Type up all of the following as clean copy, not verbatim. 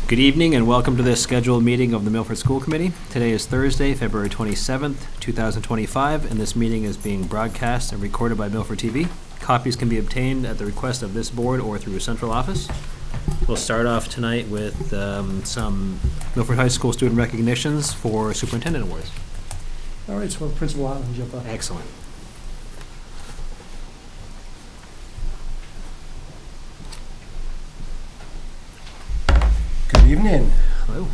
Good evening and welcome to this scheduled meeting of the Milford School Committee. Today is Thursday, February 27th, 2025, and this meeting is being broadcast and recorded by Milford TV. Copies can be obtained at the request of this board or through a central office. We'll start off tonight with some Milford High School student recognitions for Superintendent Awards. All right, so Principal Allen, jump up. Excellent. Good evening. Hello.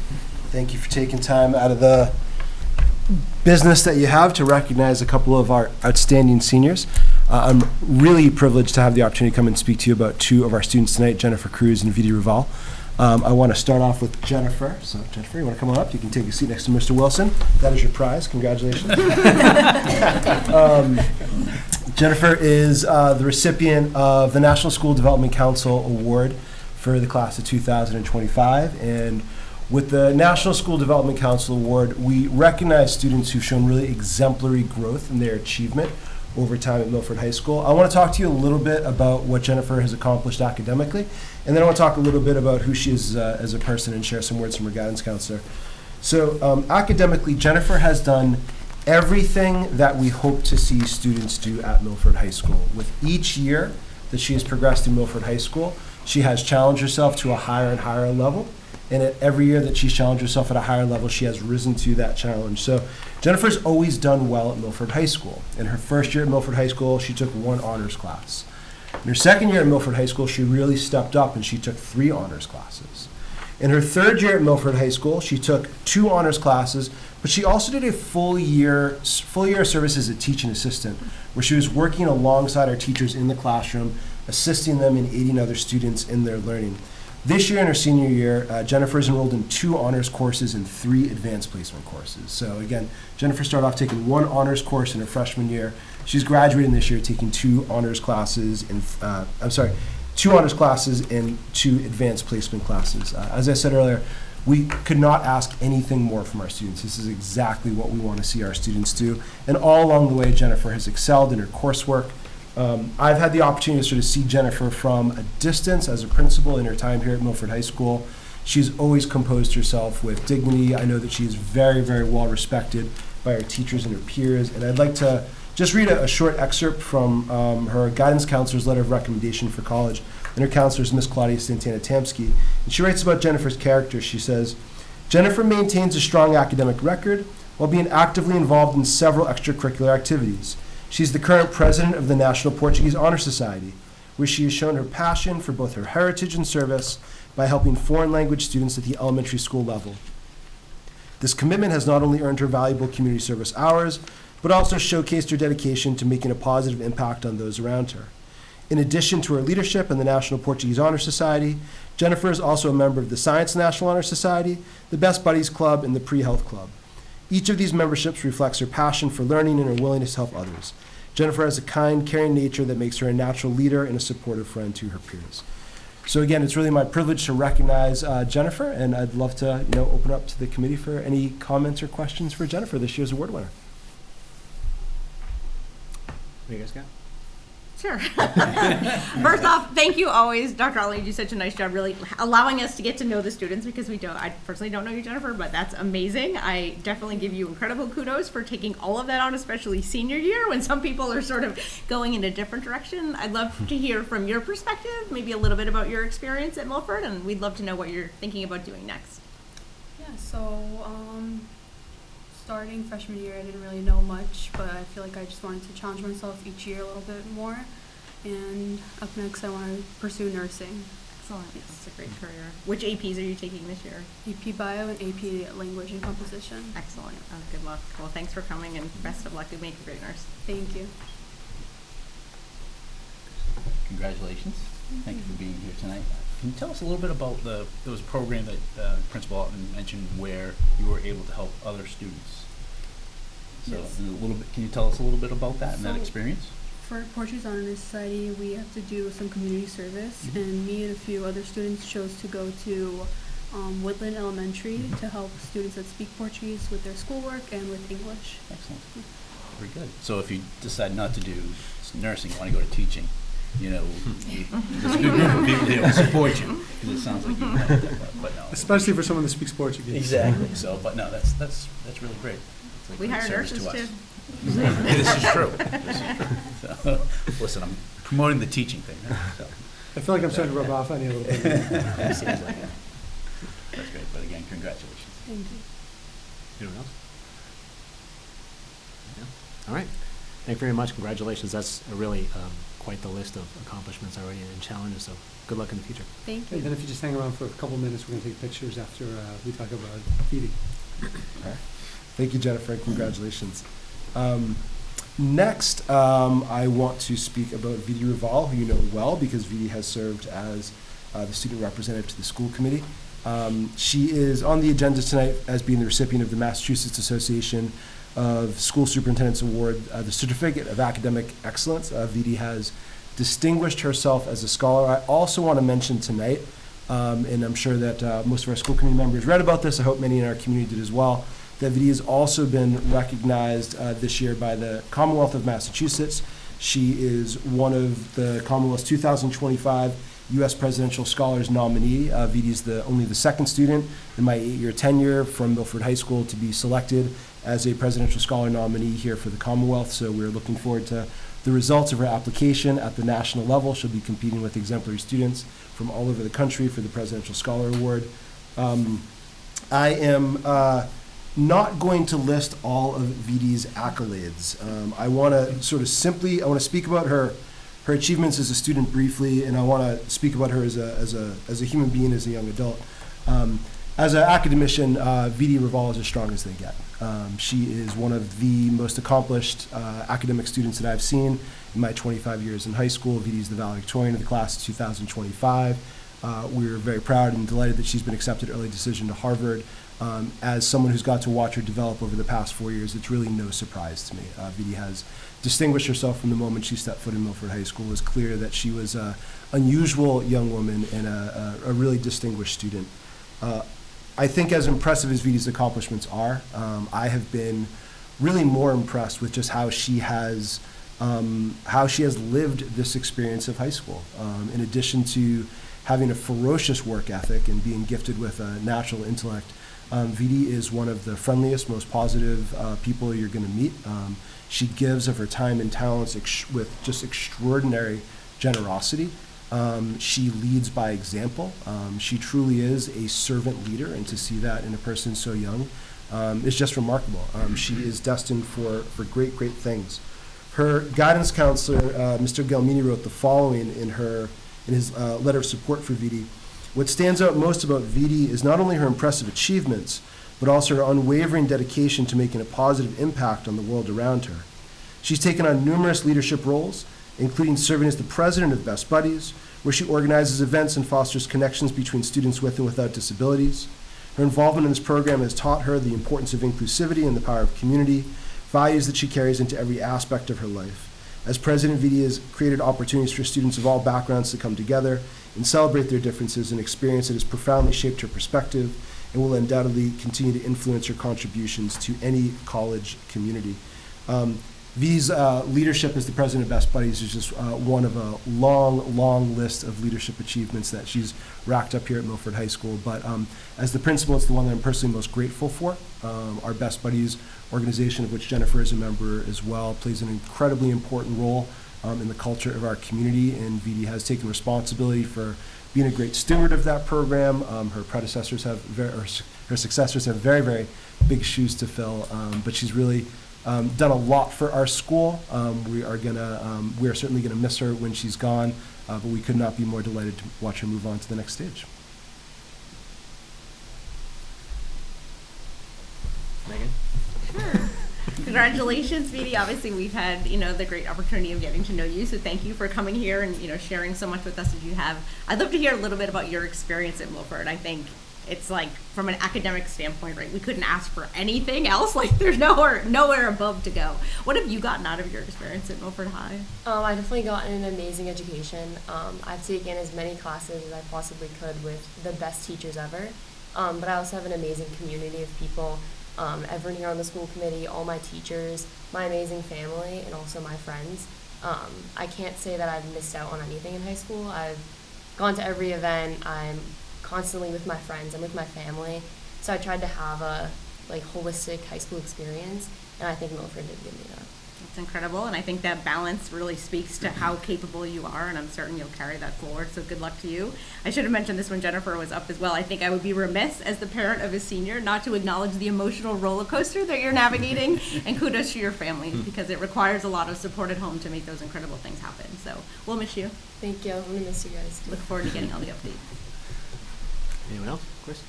Thank you for taking time out of the business that you have to recognize a couple of our outstanding seniors. I'm really privileged to have the opportunity to come and speak to you about two of our students tonight, Jennifer Cruz and Vidi Raval. I want to start off with Jennifer. So Jennifer, you want to come on up? You can take a seat next to Mr. Wilson. That is your prize. Congratulations. Jennifer is the recipient of the National School Development Council Award for the class of 2025. And with the National School Development Council Award, we recognize students who've shown really exemplary growth in their achievement over time at Milford High School. I want to talk to you a little bit about what Jennifer has accomplished academically, and then I want to talk a little bit about who she is as a person and share some words from her guidance counselor. So academically, Jennifer has done everything that we hope to see students do at Milford High School. With each year that she has progressed in Milford High School, she has challenged herself to a higher and higher level. And at every year that she's challenged herself at a higher level, she has risen to that challenge. So Jennifer's always done well at Milford High School. In her first year at Milford High School, she took 1 honors class. In her second year at Milford High School, she really stepped up and she took 3 honors classes. In her third year at Milford High School, she took 2 honors classes, but she also did a full year of service as a teaching assistant, where she was working alongside our teachers in the classroom, assisting them in aiding other students in their learning. This year, in her senior year, Jennifer is enrolled in 2 honors courses and 3 advanced placement courses. So again, Jennifer started off taking 1 honors course in her freshman year. She's graduating this year taking 2 honors classes and 2 honors classes and 2 advanced placement classes. As I said earlier, we could not ask anything more from our students. This is exactly what we want to see our students do. And all along the way, Jennifer has excelled in her coursework. I've had the opportunity to sort of see Jennifer from a distance as a principal in her time here at Milford High School. She's always composed herself with dignity. I know that she's very, very well respected by her teachers and her peers. And I'd like to just read a short excerpt from her guidance counselor's letter of recommendation for college. And her counselor is Miss Claudia Santana-Tamsky. And she writes about Jennifer's character. She says, Jennifer maintains a strong academic record while being actively involved in several extracurricular activities. She's the current president of the National Portuguese Honor Society, where she has shown her passion for both her heritage and service by helping foreign language students at the elementary school level. This commitment has not only earned her valuable community service hours, but also showcased her dedication to making a positive impact on those around her. In addition to her leadership in the National Portuguese Honor Society, Jennifer is also a member of the Science National Honor Society, the Best Buddies Club, and the Pre-Health Club. Each of these memberships reflects her passion for learning and her willingness to help others. Jennifer has a kind, caring nature that makes her a natural leader and a supportive friend to her peers. So again, it's really my privilege to recognize Jennifer, and I'd love to open up to the committee for any comments or questions for Jennifer, this year's award winner. What do you guys got? Sure. First off, thank you always, Dr. Ollie. You do such a nice job really allowing us to get to know the students, because I personally don't know you, Jennifer, but that's amazing. I definitely give you incredible kudos for taking all of that on, especially senior year when some people are sort of going in a different direction. I'd love to hear from your perspective, maybe a little bit about your experience at Milford, and we'd love to know what you're thinking about doing next. Yeah, so starting freshman year, I didn't really know much, but I feel like I just wanted to challenge myself each year a little bit more. And up next, I want to pursue nursing. Excellent. Yes. That's a great career. Which APs are you taking this year? AP Bio and AP Language and Composition. Excellent. Good luck. Well, thanks for coming, and best of luck. You make a great nurse. Thank you. Congratulations. Thank you for being here tonight. Can you tell us a little bit about there was a program that Principal Alton mentioned where you were able to help other students? So Yes. Can you tell us a little bit about that and that So- experience? For Portuguese Honor Society, we have to do some community service, and me and a few other students chose to go to Woodland Elementary to help students that speak Portuguese with their schoolwork and with English. Excellent. Very good. So if you decide not to do nursing, you want to go to teaching, you know, this good group of people here will support you, because it sounds like you have that, but no. Especially for someone that speaks Portuguese. Exactly, so, but no, that's really great. It's like We great hire service nurses to us. too. This is true, this is true. So, listen, I'm promoting the teaching thing, right? So, I feel like I'm starting to rub off on you a little bit. that's great, but again, congratulations. Thank you. Anyone else? Yeah. All right. Thank you very much. Congratulations. That's a really quite the list of accomplishments already and challenges. So good luck in the future. Thank And you. then if you just hang around for a couple minutes, we're going to take pictures after we talk about feeding. Thank you, Jennifer, and congratulations. Next, I want to speak about Vidi Raval, who you know well because Vidi has served as the student representative to the school committee. She is on the agenda tonight as being the recipient of the Massachusetts Association of School Superintendents Award, the Certificate of Academic Excellence. Vidi has distinguished herself as a scholar. I also want to mention tonight, and I'm sure that most of our school committee members read about this, I hope many in our community did as well, that Vidi has also been recognized this year by the Commonwealth of Massachusetts. She is one of the Commonwealth's 2025 U.S. Presidential Scholars nominee. Vidi is only the second student in my 8-year tenure from Milford High School to be selected as a Presidential Scholar nominee here for the Commonwealth. So we're looking forward to the results of her application at the national level. She'll be competing with exemplary students from all over the country for the Presidential Scholar Award. I am not going to list all of Vidi's accolades. I want to speak about her achievements as a student briefly, and I want to speak about her as a human being, as a young adult. As an academician, Vidi Raval is as strong as they get. She is one of the most accomplished academic students that I've seen in my 25 years in high school. Vidi is the valedictorian of the class of 2025. We're very proud and delighted that she's been accepted early decision to Harvard. As someone who's got to watch her develop over the past 4 years, it's really no surprise to me. Vidi has distinguished herself from the moment she stepped foot in Milford High School. It was clear that she was an unusual young woman and a really distinguished student. I think as impressive as Vidi's accomplishments are, I have been really more impressed with just how she has lived this experience of high school. In addition to having a ferocious work ethic and being gifted with a natural intellect, Vidi is one of the friendliest, most positive people you're going to meet. She gives of her time and talents with just extraordinary generosity. She leads by example. She truly is a servant leader, and to see that in a person so young is just remarkable. She is destined for great, great things. Her guidance counselor, Mr. Gelmini, wrote the following in his letter of support for Vidi. What stands out most about Vidi is not only her impressive achievements, but also her unwavering dedication to making a positive impact on the world around her. She's taken on numerous leadership roles, including serving as the president of Best Buddies, where she organizes events and fosters connections between students with and without disabilities. Her involvement in this program has taught her the importance of inclusivity and the power of community, values that she carries into every aspect of her life. As president, Vidi has created opportunities for students of all backgrounds to come together and celebrate their differences, an experience that has profoundly shaped her perspective and will undoubtedly continue to influence her contributions to any college community. Vidi's leadership as the president of Best Buddies is just one of a long, long list of leadership achievements that she's racked up here at Milford High School. But as the principal, it's the one that I'm personally most grateful for. Our Best Buddies organization, of which Jennifer is a member as well, plays an incredibly important role in the culture of our community, and Vidi has taken responsibility for being a great steward of that program. Her successors have very, very big shoes to fill, but she's really done a lot for our school. We are certainly gonna miss her when she's gone, but we could not be more delighted to watch her move on to the next stage. Megan? Sure. Congratulations, Vidi. Obviously, we've had, the great opportunity of getting to know you, so thank you for coming here and, sharing so much with us as you have. I'd love to hear a little bit about your experience at Milford. I think it's like, from an academic standpoint, right, we couldn't ask for anything else. Like, there's nowhere above to go. What have you gotten out of your experience at Milford High? I definitely got an amazing education. I've taken as many classes as I possibly could with the best teachers ever. But I also have an amazing community of people. Everyone here on the school committee, all my teachers, my amazing family, and also my friends. I can't say that I've missed out on anything in high school. I've gone to every event. I'm constantly with my friends. I'm with my family. So I tried to have a holistic high school experience, and I think Milford did give me that. It's incredible, and I think that balance really speaks to how capable you are, and I'm certain you'll carry that forward, so good luck to you. I should have mentioned this when Jennifer was up as well. I think I would be remiss as the parent of a senior not to acknowledge the emotional roller coaster that you're navigating, and kudos to your family, because it requires a lot of support at home to make those incredible things happen. So we'll miss you. Thank you. I'm going to miss you guys too. Look forward to getting all the updates. Anyone else? Chris?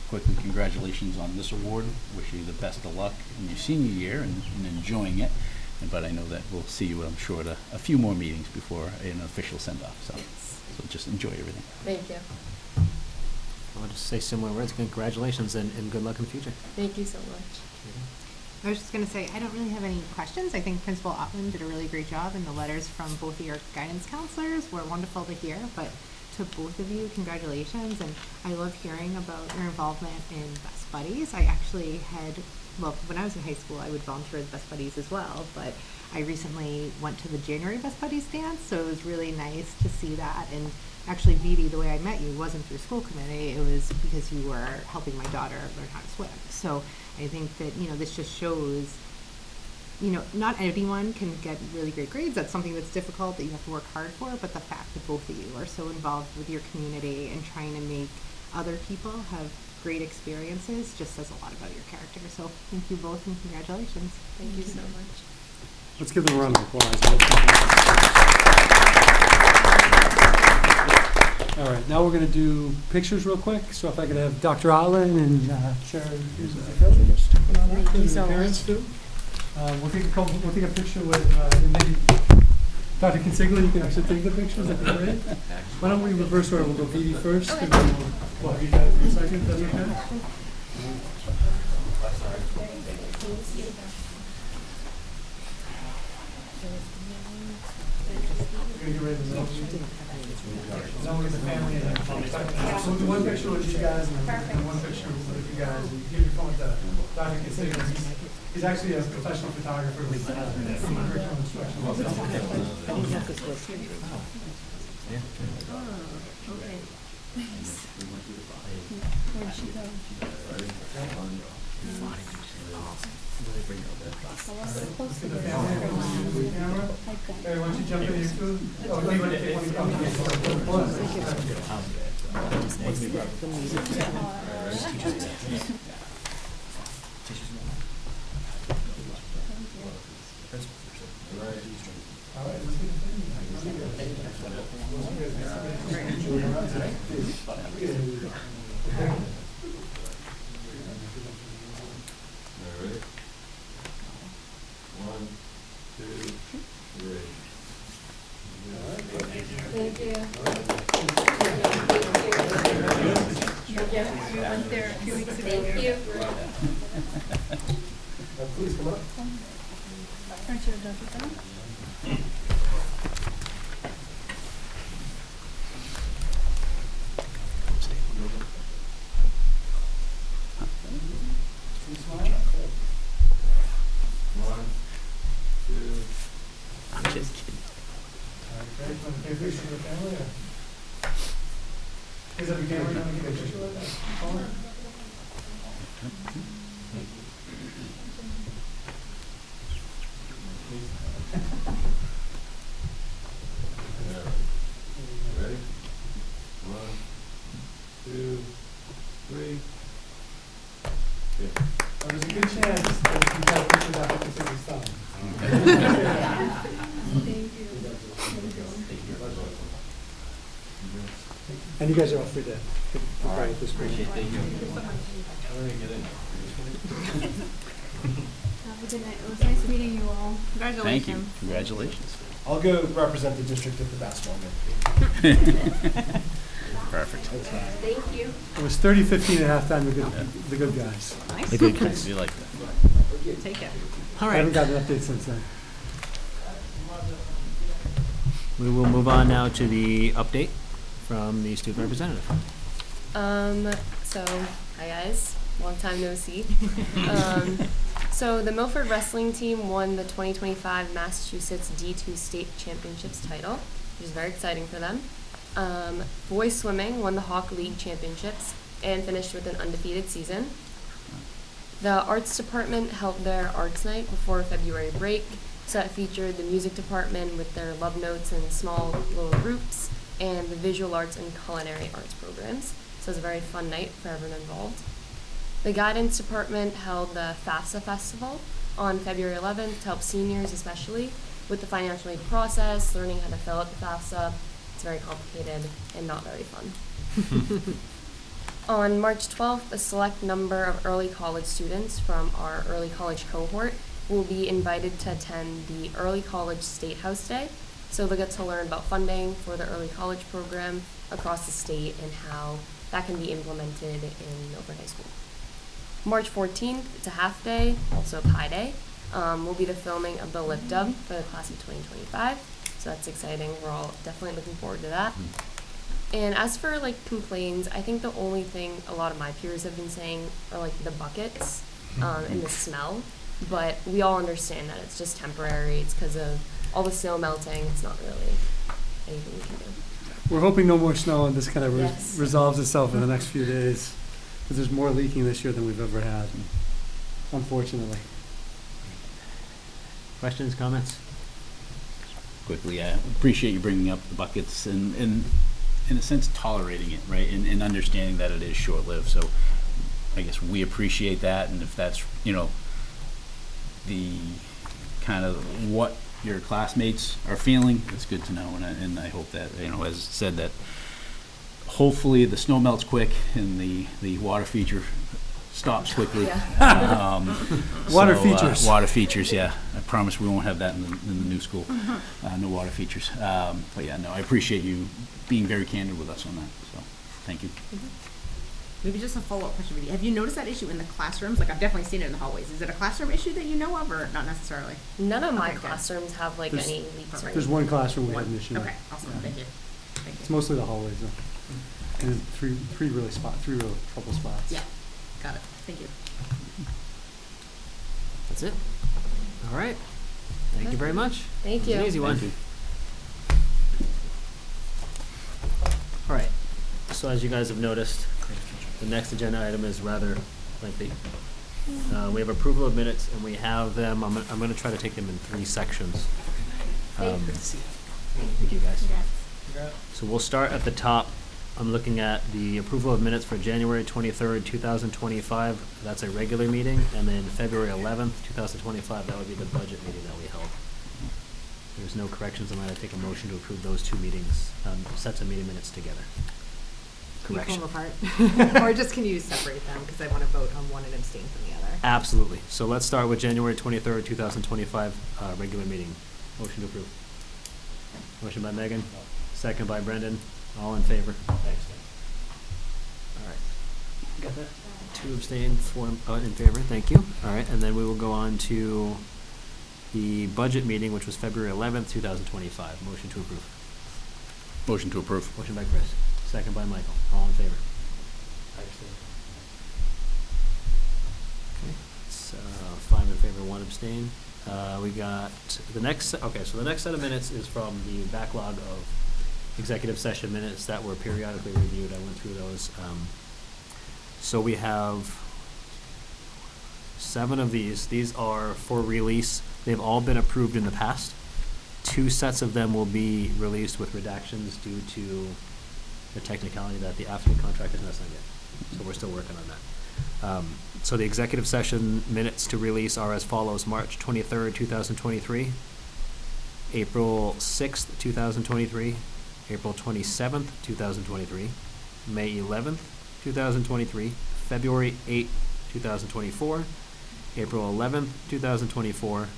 Quickly, congratulations on this award. Wish you the best of luck in your senior year and enjoying it. But I know that we'll see you, I'm sure, at a few more meetings before an official send-off. So just enjoy everything. Thank you. I'll just say similar words. Congratulations and good luck in the future. Thank you so much. I was just going to say, I don't really have any questions. I think Principal Ottman did a really great job, and the letters from both of your guidance counselors were wonderful to hear. But to both of you, congratulations. And I love hearing about your involvement in Best Buddies. I actually when I was in high school, I would volunteer with Best Buddies as well. But I recently went to the January Best Buddies dance, so it was really nice to see that. And actually, Viti, the way I met you wasn't through school committee. It was because you were helping my daughter learn how to swim. So I think that, this just shows, not anyone can get really great grades. That's something that's difficult that you have to work hard for. But the fact that both of you are so involved with your community and trying to make other people have great experiences just says a lot about your character. So thank you both and congratulations. Thank you so much. Let's give them a round of applause. All right, now we're going to do pictures real quick. So if I could have Dr. Otlin and Sharon Hughes as the coach. Thank you so Parents too. We'll take a picture with maybe Dr. Consigli. You can actually take the pictures at the end. Why don't we reverse order? We'll go Viti first, and then we'll have you guys in a second. Is that okay? We're gonna get ready to go. Now we'll get the family in there. So we'll do one picture with you guys and then one picture with you guys. And give your phone to Dr. Consigli. He's actually a professional photographer with curriculum instruction. Okay. Where'd she go? Close to The the family, the camera. like that. Hey, why don't you jump in here too? Oh, you want to come? All right, let's get One, two, three. Thank you. We went there a few weeks ago. Thank you. Please come up. Aren't you a Dr. One, two. I'm just kidding. Okay, want to take a picture of the family or? Is that the camera? You want to get a picture like that? Paul? Ready? One, two, three. There's a good chance that you got pictures after Consigli's time. Thank you. And you guys are all free to pray at this point. Have a good night. It was nice meeting you all. Congratulations. Thank you. Congratulations. I'll go represent the district at the basketball game. Perfect. Thank you. It was 30-15 at halftime, the good guys. Nice. The good guys. We like that. Take it. All I haven't right. gotten an update since then. We will move on now to the update from the student representative. So, hi guys. Long time no see. So the Milford wrestling team won the 2025 Massachusetts D2 State Championships title, which is very exciting for them. Boys swimming won the Hawk League Championships and finished with an undefeated season. The arts department held their arts night before February break, so that featured the music department with their love notes and small little groups, and the visual arts and culinary arts programs. So it was a very fun night for everyone involved. The guidance department held the FAFSA festival on February 11th to help seniors especially with the financial aid process, learning how to fill out the FAFSA. It's very complicated and not very fun. On March 12th, a select number of early college students from our early college cohort will be invited to attend the Early College State House Day. So they'll get to learn about funding for the early college program across the state and how that can be implemented in Milford High School. March 14th, it's a half day, also Pi Day, will be the filming of the lip dub for the class of 2025. So that's exciting. We're all definitely looking forward to that. And as for like complaints, I think the only thing a lot of my peers have been saying are like the buckets and the smell. But we all understand that it's just temporary. It's because of all the snow melting. It's not really anything we can do. We're hoping no more snow and this kind of Yes. resolves itself in the next few days. Because there's more leaking this year than we've ever had, unfortunately. Questions, comments? Quickly, I appreciate you bringing up the buckets and in a sense tolerating it, right, and understanding that it is short-lived. So I guess we appreciate that, and if that's, you know, the kind of what your classmates are feeling, it's good to know, and I hope that, you know, as said, that hopefully the snow melts quick and the water feature stops quickly. Water features. Water features, yeah. I promise we won't have that in the new school. No water features. But yeah, no, I appreciate you being very candid with us on that. So, thank you. Maybe just a follow-up question for you. Have you noticed that issue in the classrooms? Like, I've definitely seen it in the hallways. Is it a classroom issue that you know of, or not necessarily? None of my Okay, good. classrooms have like There's- any leaks or There's anything. one classroom we have an issue with. Okay, awesome. Thank you. Thank It's you. mostly the hallways, though. And three real trouble spots. Yeah, got it. Thank you. That's it. All right. Thank you very much. Thank It was you. an easy one. Thank you. All right. So as you guys have noticed, the next agenda item is rather lengthy. We have approval of minutes, and we have them. I'm going to try to take them in 3 sections. Thank you, guys. So we'll start at the top. I'm looking at the approval of minutes for January 23rd, 2025. That's a regular meeting, and then February 11th, 2025. That would be the budget meeting that we held. There's no corrections. I'm going to take a motion to approve those 2 meetings, sets of meeting minutes together. Can you pull Correction. them apart? Or just can you separate them, because I want to vote on one and abstain from the other? Absolutely. So let's start with January 23rd, 2025, regular meeting. Motion to approve. Motion by Megan, second by Brendan. All in favor? Thanks. All right. Got that? 2 abstained, 4 in favor. Thank you. All right, and then we will go on to the budget meeting, which was February 11th, 2025. Motion to approve. Motion to approve. Motion by Chris, second by Michael. All in favor? Okay, it's 5 in favor, 1 abstain. We got the next, okay, so the next set of minutes is from the backlog of executive session minutes that were periodically reviewed. I went through those. So we have 7 of these. These are for release. They've all been approved in the past. 2 sets of them will be released with redactions due to the technicality that the AFSCME contract is not signed yet. So we're still working on that. So the executive session minutes to release are as follows: March 23rd, 2023, April 6th, 2023, April 27th, 2023, May 11th, 2023, February 8th, 2024, April 11th, 2024,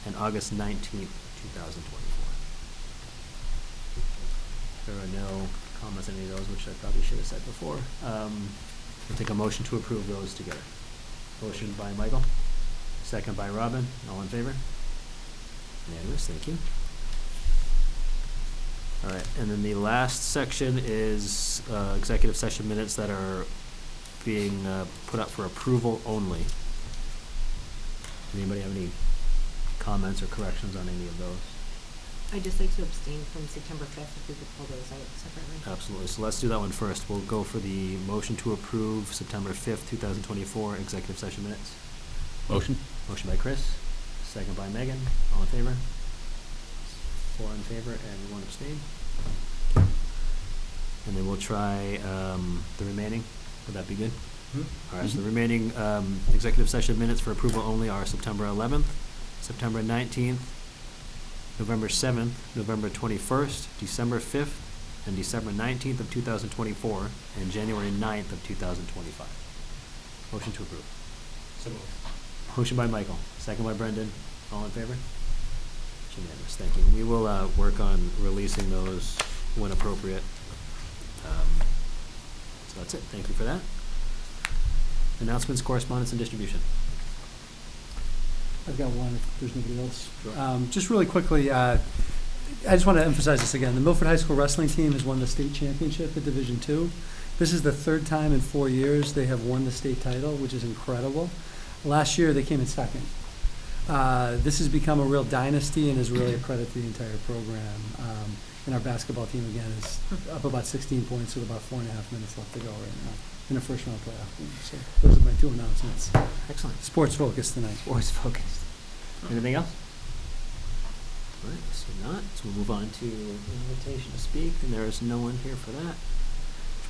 and August 19th, 2024. There are no comments on any of those, which I probably should have said before. I'll take a motion to approve those together. Motion by Michael, second by Robin. All in favor? Unanimous, thank you. All right, and then the last section is executive session minutes that are being put up for approval only. Anybody have any comments or corrections on any of those? I'd just like to abstain from September 5th if we could pull those out separately. Absolutely. So let's do that one first. We'll go for the motion to approve September 5th, 2024 executive session minutes. Motion? Motion by Chris, second by Megan. All in favor? 4 in favor and 1 abstain. And then we'll try the remaining. Would that be good? All right, so the remaining executive session minutes for approval only are September 11th, September 19th, November 7th, November 21st, December 5th, and December 19th of 2024, and January 9th of 2025. Motion to approve. So moved. Motion by Michael, second by Brendan. All in favor? It's unanimous. Thank you. We will work on releasing those when appropriate. So that's it. Thank you for that. Announcements, correspondence, and distribution. I've got one if there's nobody else. Sure. Just really quickly, I just want to emphasize this again. The Milford High School wrestling team has won the state championship at Division II. This is the 3rd time in 4 years they have won the state title, which is incredible. Last year they came in 2nd. This has become a real dynasty and is really a credit to the entire program. And our basketball team, again, is up about 16 points with about 4.5 minutes left to go right now in a first-round playoff game. So those are my 2 announcements. Excellent. Sports focus tonight. Sports focused. Anything else? All right, so not. So we'll move on to invitation to speak, and there is no one here for that.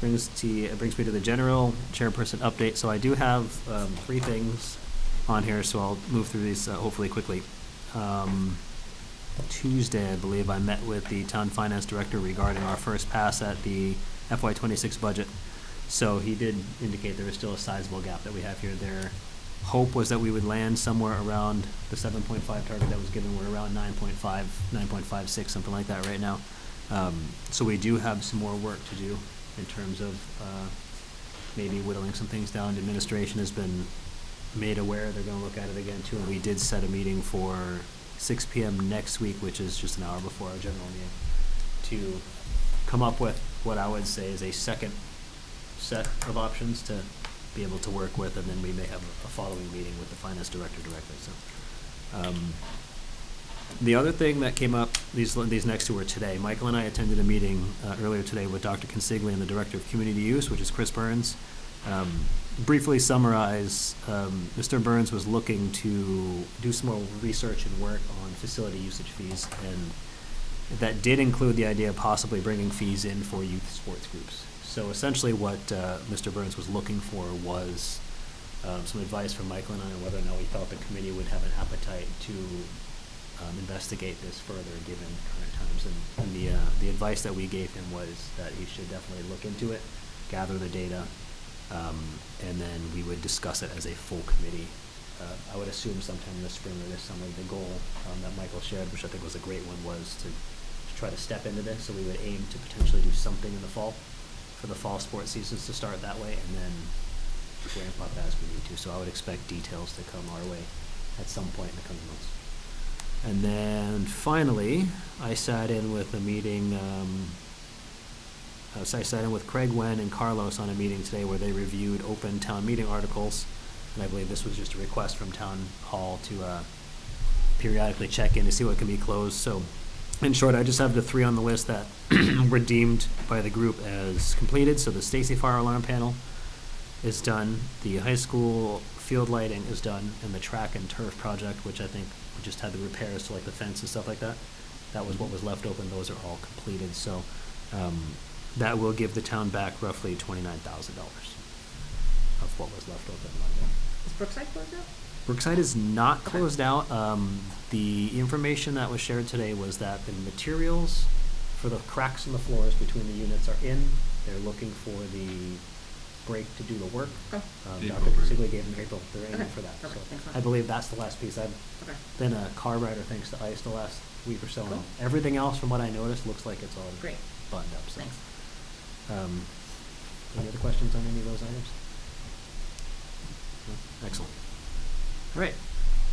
Which brings me to the general chairperson update. So I do have 3 things on here, so I'll move through these hopefully quickly. Tuesday, I believe, I met with the town finance director regarding our first pass at the FY26 budget. So he did indicate there is still a sizable gap that we have here. Their hope was that we would land somewhere around the 7.5 target that was given. We're around 9.5, 9.56, something like that right now. So we do have some more work to do in terms of maybe whittling some things down. Administration has been made aware. They're going to look at it again too. And we did set a meeting for 6 p.m. next week, which is just an hour before our general meeting, to come up with what I would say is a second set of options to be able to work with, and then we may have a following meeting with the finance director directly. So, the other thing that came up, these next 2 were today. Michael and I attended a meeting earlier today with Dr. Consigli and the director of community use, which is Chris Burns. Briefly summarize, Mr. Burns was looking to do some more research and work on facility usage fees, and that did include the idea of possibly bringing fees in for youth sports groups. So essentially what Mr. Burns was looking for was some advice from Michael and I on whether or not we felt the committee would have an appetite to investigate this further given current times. And the advice that we gave him was that he should definitely look into it, gather the data, and then we would discuss it as a full committee. I would assume sometime this spring or this summer. The goal that Michael shared, which I think was a great one, was to try to step into this. So we would aim to potentially do something in the fall for the fall sports seasons to start that way, and then ramp up as we need to. So I would expect details to come our way at some point in the coming months. And then finally, I sat in with a meeting. I sat in with Craig Wen and Carlos on a meeting today where they reviewed open town meeting articles, and I believe this was just a request from Town Hall to periodically check in to see what can be closed. So, in short, I just have the 3 on the list that were deemed by the group as completed. So the Stacy Fire Alarm Panel is done, the high school field lighting is done, and the track and turf project, which I think we just had the repairs to like the fence and stuff like that. That was what was left open. Those are all completed. So that will give the town back roughly $29,000 of what was left open. Is Brookside closed out? Brookside is not closed out. The information that was shared today was that the materials for the cracks in the floors between the units are in. They're looking for the break to do the work. Okay. Dr. Consigli gave them April. They're aiming Okay. for that. Perfect. Thanks, So Mark. I believe that's the last piece. I've Okay. been a car rider thanks to ICE the last week or so. Cool. And everything else from what I noticed looks like it's all Great. buttoned up. So. Thanks. Any other questions on any of those items? No? Excellent. All right.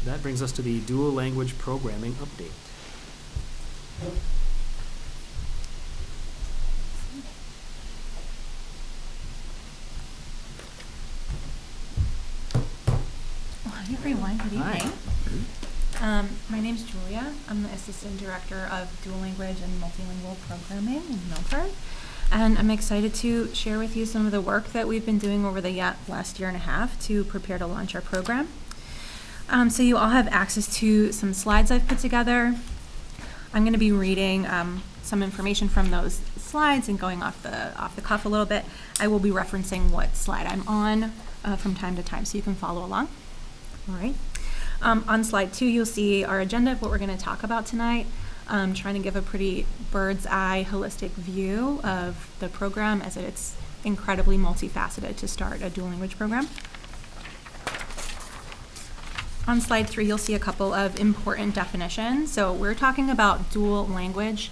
That brings us to the dual language programming update. Hi everyone, good Hi. evening. My name's Julia. I'm the Assistant Director of Dual Language and Multilingual Programming in Milford. And I'm excited to share with you some of the work that we've been doing over the last year and a half to prepare to launch our program. So you all have access to some slides I've put together. I'm going to be reading some information from those slides and going off the cuff a little bit. I will be referencing what slide I'm on from time to time, so you can follow along. All right. On slide 2, you'll see our agenda of what we're going to talk about tonight. Trying to give a pretty bird's eye, holistic view of the program, as it's incredibly multifaceted to start a dual language program. On slide 3, you'll see a couple of important definitions. So we're talking about dual language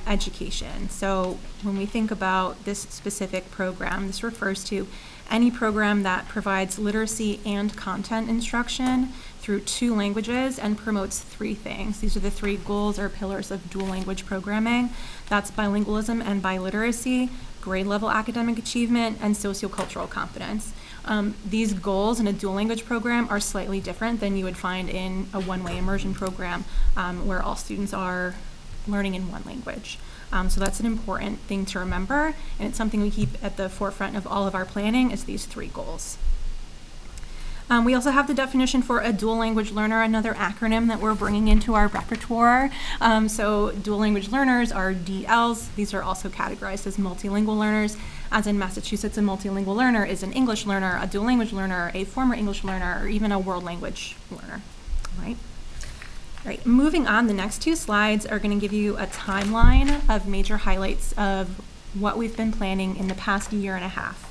education. So when we think about this specific program, this refers to any program that provides literacy and content instruction through 2 languages and promotes 3 things. These are the 3 goals or pillars of dual language programming. That's bilingualism and biliteracy, grade level academic achievement, and sociocultural competence. These goals in a dual language program are slightly different than you would find in a one-way immersion program where all students are learning in one language. So that's an important thing to remember, and it's something we keep at the forefront of all of our planning is these 3 goals. We also have the definition for a dual language learner, another acronym that we're bringing into our repertoire. So dual language learners are DLs. These are also categorized as multilingual learners. As in Massachusetts, a multilingual learner is an English learner, a dual language learner, a former English learner, or even a world language learner. All right. All right, moving on, the next 2 slides are going to give you a timeline of major highlights of what we've been planning in the past year and a half.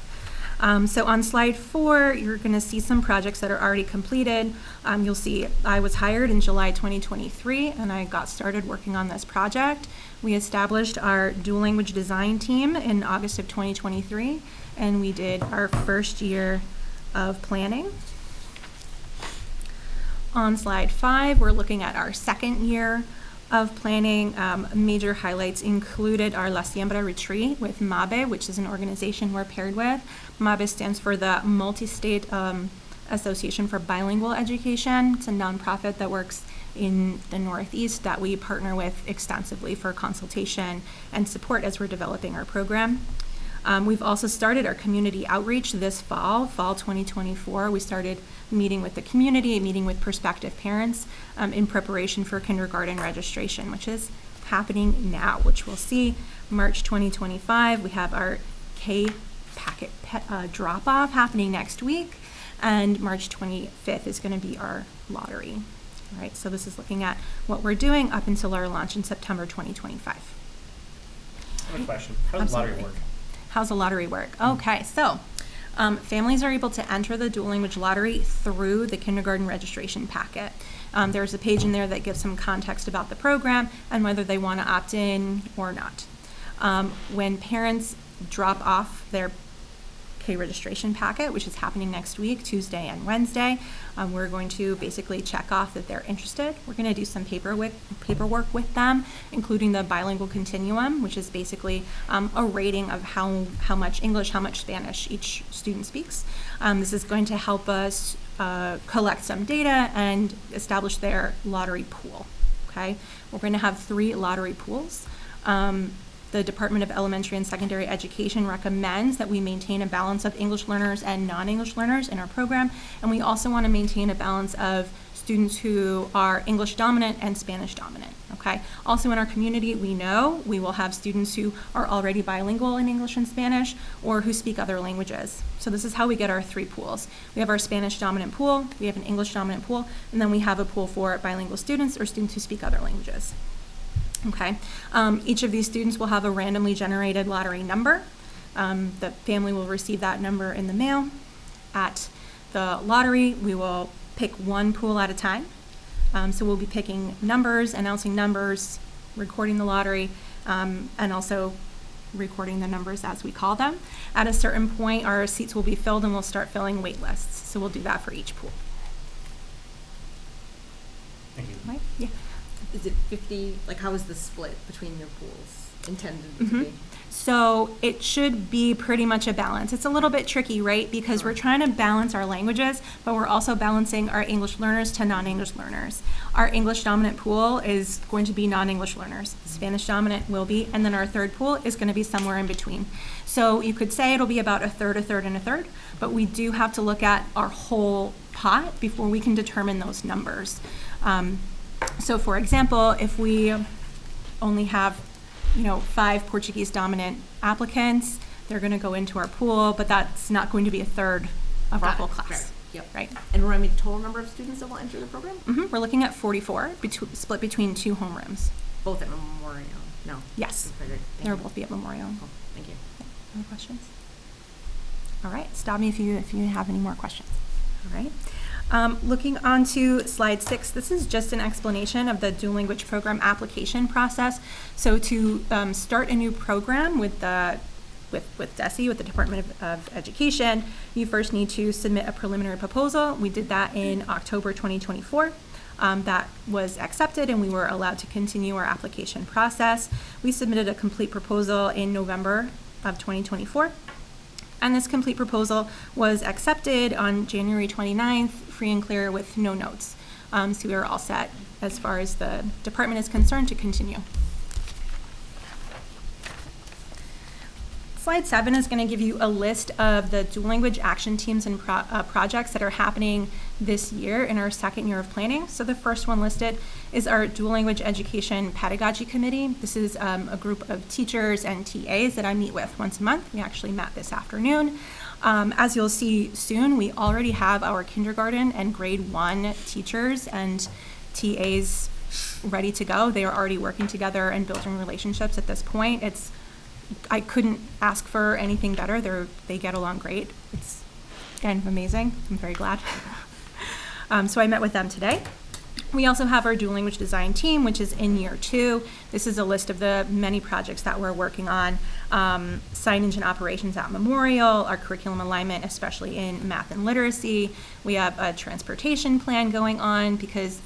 So on slide 4, you're going to see some projects that are already completed. You'll see I was hired in July 2023, and I got started working on this project. We established our dual language design team in August of 2023, and we did our first year of planning. On slide 5, we're looking at our second year of planning. Major highlights included our La Siembra retreat with MABE, which is an organization we're paired with. MABE stands for the Multi-State Association for Bilingual Education. It's a nonprofit that works in the Northeast that we partner with extensively for consultation and support as we're developing our program. We've also started our community outreach this fall 2024. We started meeting with the community, meeting with prospective parents in preparation for kindergarten registration, which is happening now, which we'll see March 2025. We have our K-Packet drop-off happening next week, and March 25th is going to be our lottery. All right, so this is looking at what we're doing up until our launch in September 2025. I have a question. How does lottery work? How's the lottery work? Okay, so families are able to enter the dual language lottery through the kindergarten registration packet. There's a page in there that gives some context about the program and whether they want to opt in or not. When parents drop off their K-registration packet, which is happening next week, Tuesday and Wednesday, we're going to basically check off that they're interested. We're going to do some paperwork with them, including the bilingual continuum, which is basically a rating of how much English, how much Spanish each student speaks. This is going to help us collect some data and establish their lottery pool. Okay, we're going to have 3 lottery pools. The Department of Elementary and Secondary Education recommends that we maintain a balance of English learners and non-English learners in our program, and we also want to maintain a balance of students who are English dominant and Spanish dominant, okay? Also in our community, we know we will have students who are already bilingual in English and Spanish or who speak other languages. So this is how we get our 3 pools. We have our Spanish dominant pool, we have an English dominant pool, and then we have a pool for bilingual students or students who speak other languages. Okay, each of these students will have a randomly generated lottery number. The family will receive that number in the mail. At the lottery, we will pick 1 pool at a time. So we'll be picking numbers, announcing numbers, recording the lottery, and also recording the numbers as we call them. At a certain point, our seats will be filled and we'll start filling wait lists. So we'll do that for each pool. Thank you. Right? Yeah. Is it 50, like how is the split between your pools? intended to Mhm. be. So it should be pretty much a balance. It's a little bit tricky, right? Because we're trying to balance our languages, but we're also balancing our English learners to non-English learners. Our English dominant pool is going to be non-English learners. Spanish dominant will be, and then our third pool is going to be somewhere in between. So you could say it'll be about a third, and a third, but we do have to look at our whole pot before we can determine those numbers. So for example, if we only have 5 Portuguese dominant applicants, they're going to go into our pool, but that's not going to be a third of our Got whole it. class. Fair. Yep. Right. And remind me the total number of students that will enter the program? We're looking at 44, split between 2 homerooms. Both at Memorial? No. Yes. Okay, great. Thank They'll you. both be at Memorial. Cool. Thank you. Any questions? All right, stop me if you have any more questions. All right. Looking on to slide 6, this is just an explanation of the dual language program application process. So to start a new program with DESE, with the Department of Education, you first need to submit a preliminary proposal. We did that in October 2024. That was accepted and we were allowed to continue our application process. We submitted a complete proposal in November of 2024. And this complete proposal was accepted on January 29th, free and clear with no notes. So we are all set as far as the department is concerned to continue. Slide 7 is going to give you a list of the dual language action teams and projects that are happening this year in our second year of planning. So the first one listed is our Dual Language Education Pedagogy Committee. This is a group of teachers and TAs that I meet with once a month. We actually met this afternoon. As you'll see soon, we already have our kindergarten and grade 1 teachers and TAs ready to go. They are already working together and building relationships at this point. I couldn't ask for anything better. They get along great. It's kind of amazing. I'm very glad. So I met with them today. We also have our dual language design team, which is in year 2. This is a list of the many projects that we're working on. Signage and operations at Memorial, our curriculum alignment, especially in math and literacy. We have a transportation plan going on because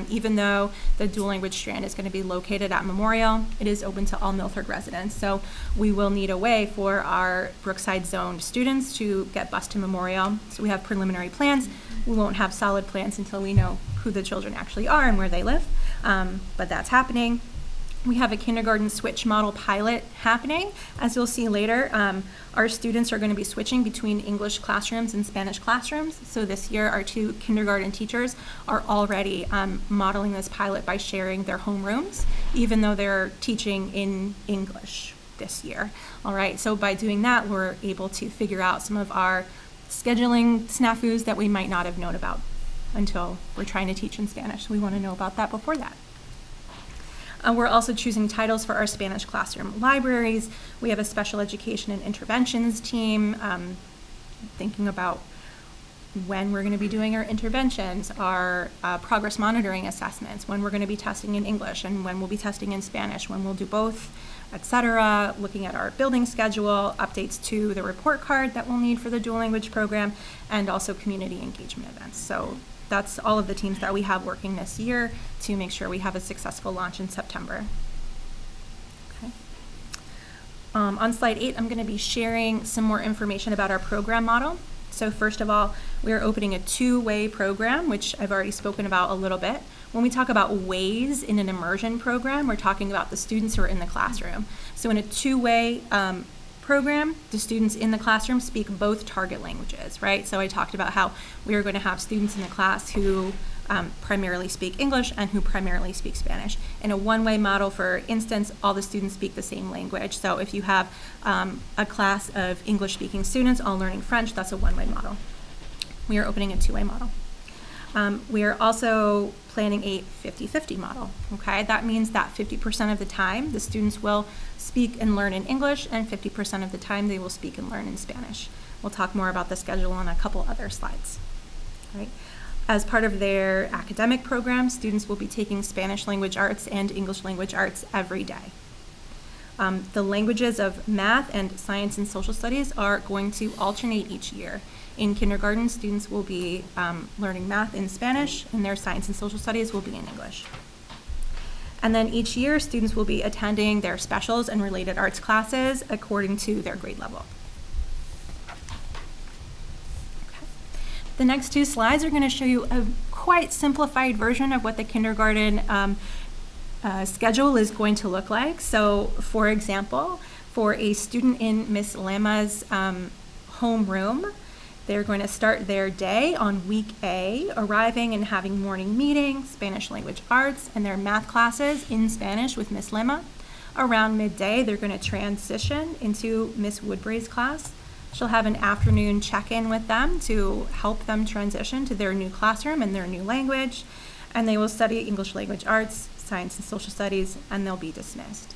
even though the dual language strand is going to be located at Memorial, it is open to all Milford residents. So we will need a way for our Brookside zoned students to get bused to Memorial. So we have preliminary plans. We won't have solid plans until we know who the children actually are and where they live, but that's happening. We have a kindergarten switch model pilot happening. As you'll see later, our students are going to be switching between English classrooms and Spanish classrooms. So this year, our 2 kindergarten teachers are already modeling this pilot by sharing their homerooms, even though they're teaching in English this year. All right, so by doing that, we're able to figure out some of our scheduling snafus that we might not have known about until we're trying to teach in Spanish. We want to know about that before that. We're also choosing titles for our Spanish classroom libraries. We have a special education and interventions team, thinking about when we're going to be doing our interventions, our progress monitoring assessments, when we're going to be testing in English and when we'll be testing in Spanish, when we'll do both, etc. Looking at our building schedule, updates to the report card that we'll need for the dual language program, and also community engagement events. So that's all of the teams that we have working this year to make sure we have a successful launch in September. Okay. On slide 8, I'm going to be sharing some more information about our program model. So first of all, we are opening a 2-way program, which I've already spoken about a little bit. When we talk about ways in an immersion program, we're talking about the students who are in the classroom. So in a 2-way program, the students in the classroom speak both target languages, right? So I talked about how we are going to have students in the class who primarily speak English and who primarily speak Spanish. In a 1-way model, for instance, all the students speak the same language. So if you have a class of English-speaking students all learning French, that's a 1-way model. We are opening a 2-way model. We are also planning a 50-50 model, okay? That means that 50% of the time the students will speak and learn in English and 50% of the time they will speak and learn in Spanish. We'll talk more about the schedule on a couple other slides, right? As part of their academic program, students will be taking Spanish language arts and English language arts every day. The languages of math and science and social studies are going to alternate each year. In kindergarten, students will be learning math in Spanish, and their science and social studies will be in English. And then each year, students will be attending their specials and related arts classes according to their grade level. Okay. The next two slides are going to show you a quite simplified version of what the kindergarten schedule is going to look like. So, for example, for a student in Miss Lema's homeroom, they're going to start their day on week A, arriving and having morning meeting, Spanish language arts, and their math classes in Spanish with Miss Lema. Around midday, they're going to transition into Miss Woodbury's class. She'll have an afternoon check-in with them to help them transition to their new classroom and their new language. And they will study English language arts, science and social studies, and they'll be dismissed.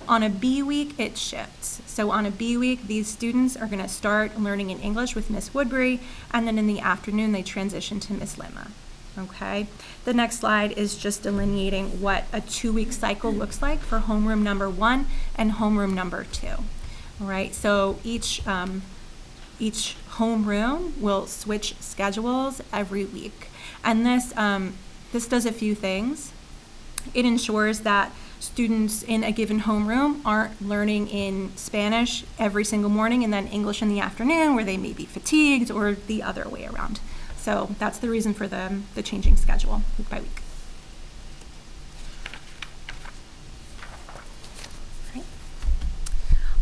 On a B week, it shifts. So on a B week, these students are going to start learning in English with Miss Woodbury, and then in the afternoon, they transition to Miss Lema. Okay? The next slide is just delineating what a 2-week cycle looks like for homeroom number 1 and homeroom number 2. All right? So each homeroom will switch schedules every week. And this does a few things. It ensures that students in a given homeroom aren't learning in Spanish every single morning and then English in the afternoon, where they may be fatigued, or the other way around. So that's the reason for the changing schedule week by week. Right.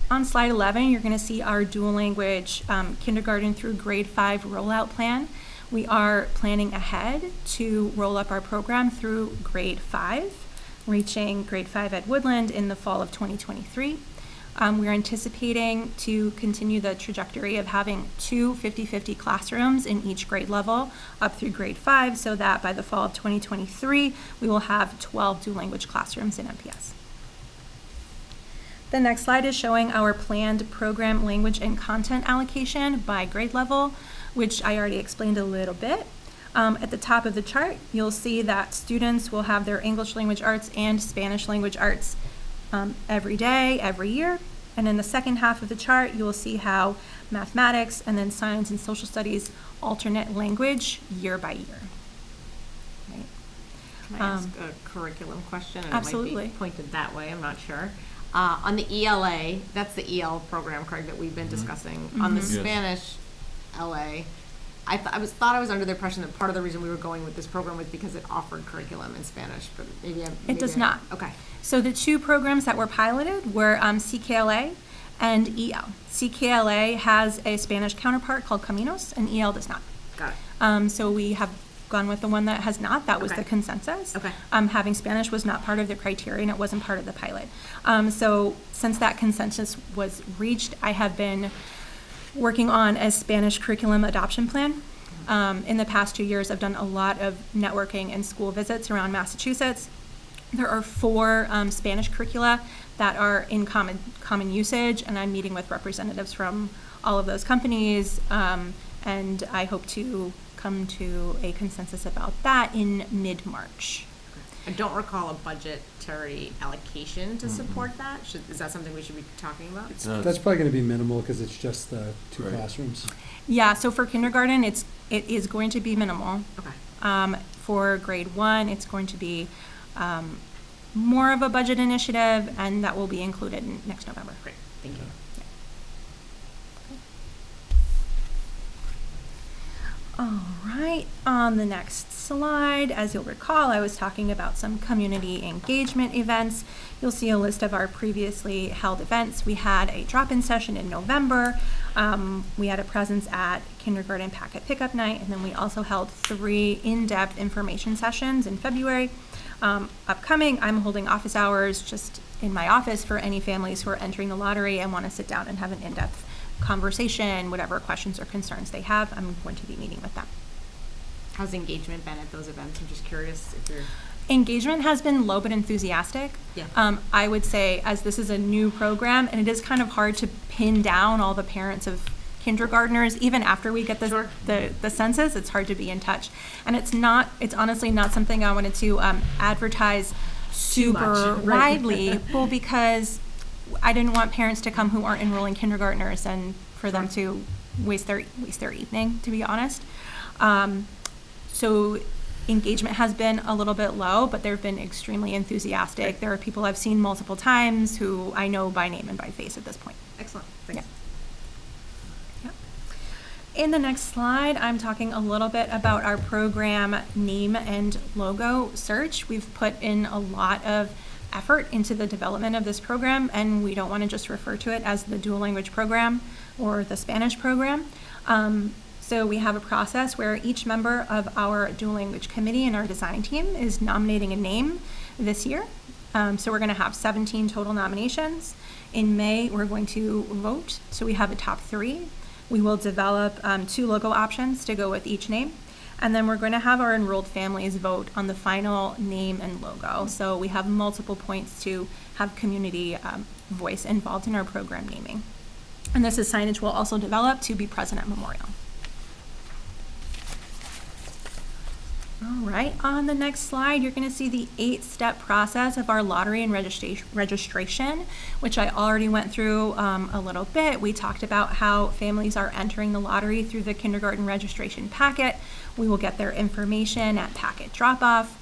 On slide 11, you're going to see our dual language kindergarten through grade 5 rollout plan. We are planning ahead to roll up our program through grade 5, reaching grade 5 at Woodland in the fall of 2023. We're anticipating to continue the trajectory of having 2 50-50 classrooms in each grade level up through grade 5, so that by the fall of 2023, we will have 12 dual language classrooms in MPS. The next slide is showing our planned program language and content allocation by grade level, which I already explained a little bit. At the top of the chart, you'll see that students will have their English language arts and Spanish language arts every day, every year. And in the second half of the chart, you will see how mathematics and then science and social studies alternate language year by year. Right. Can I ask a curriculum question? And Absolutely. It might be pointed that way, I'm not sure. On the ELA, that's the EL program, Craig, that we've been discussing. On the Yes. Spanish LA, I thought I was under the impression that part of the reason we were going with this program was because it offered curriculum in Spanish, but maybe It does not. Okay. So the two programs that were piloted were CKLA and EL. CKLA has a Spanish counterpart called Caminos, and EL does not. Got it. So we have gone with the one that has not. That was Okay. the consensus. Okay. Having Spanish was not part of the criteria, and it wasn't part of the pilot. So since that consensus was reached, I have been working on a Spanish curriculum adoption plan. In the past 2 years, I've done a lot of networking and school visits around Massachusetts. There are 4 Spanish curricula that are in common usage, and I'm meeting with representatives from all of those companies, and I hope to come to a consensus about that in mid-March. I don't recall a budgetary allocation to support that. Is that something we should be talking about? That's probably going to be minimal because it's just the 2 Right. classrooms. Yeah, so for kindergarten, it is going to be minimal. Okay. For grade 1, it's going to be more of a budget initiative, and that will be included next November. Great. Thank you. All right, on the next slide, as you'll recall, I was talking about some community engagement events. You'll see a list of our previously held events. We had a drop-in session in November. We had a presence at kindergarten packet pickup night, and then we also held 3 in-depth information sessions in February. Upcoming, I'm holding office hours just in my office for any families who are entering the lottery and want to sit down and have an in-depth conversation, whatever questions or concerns they have. I'm going to be meeting with them. How's engagement been at those events? I'm just curious if you're... Engagement has been low but enthusiastic. Yeah. I would say, as this is a new program, and it is kind of hard to pin down all the parents of kindergartners, even after we get the census, it's hard to be in touch. And it's honestly not something I wanted to advertise super much, right. widely, well, because I didn't want parents to come who aren't enrolling kindergartners and for them to waste their evening, to be honest. So engagement has been a little bit low, but they've been extremely enthusiastic. There are people I've seen multiple times who I know by name and by face at this point. Excellent, thanks. Yeah. In the next slide, I'm talking a little bit about our program name and logo search. We've put in a lot of effort into the development of this program, and we don't want to just refer to it as the dual language program or the Spanish program. So we have a process where each member of our dual language committee and our design team is nominating a name this year. So we're going to have 17 total nominations. In May, we're going to vote. So we have a top 3. We will develop 2 logo options to go with each name. And then we're going to have our enrolled families vote on the final name and logo. So we have multiple points to have community voice involved in our program naming. And this is signage we'll also develop to be present at Memorial. All right, on the next slide, you're going to see the 8-step process of our lottery and registration, which I already went through a little bit. We talked about how families are entering the lottery through the kindergarten registration packet. We will get their information at packet drop-off.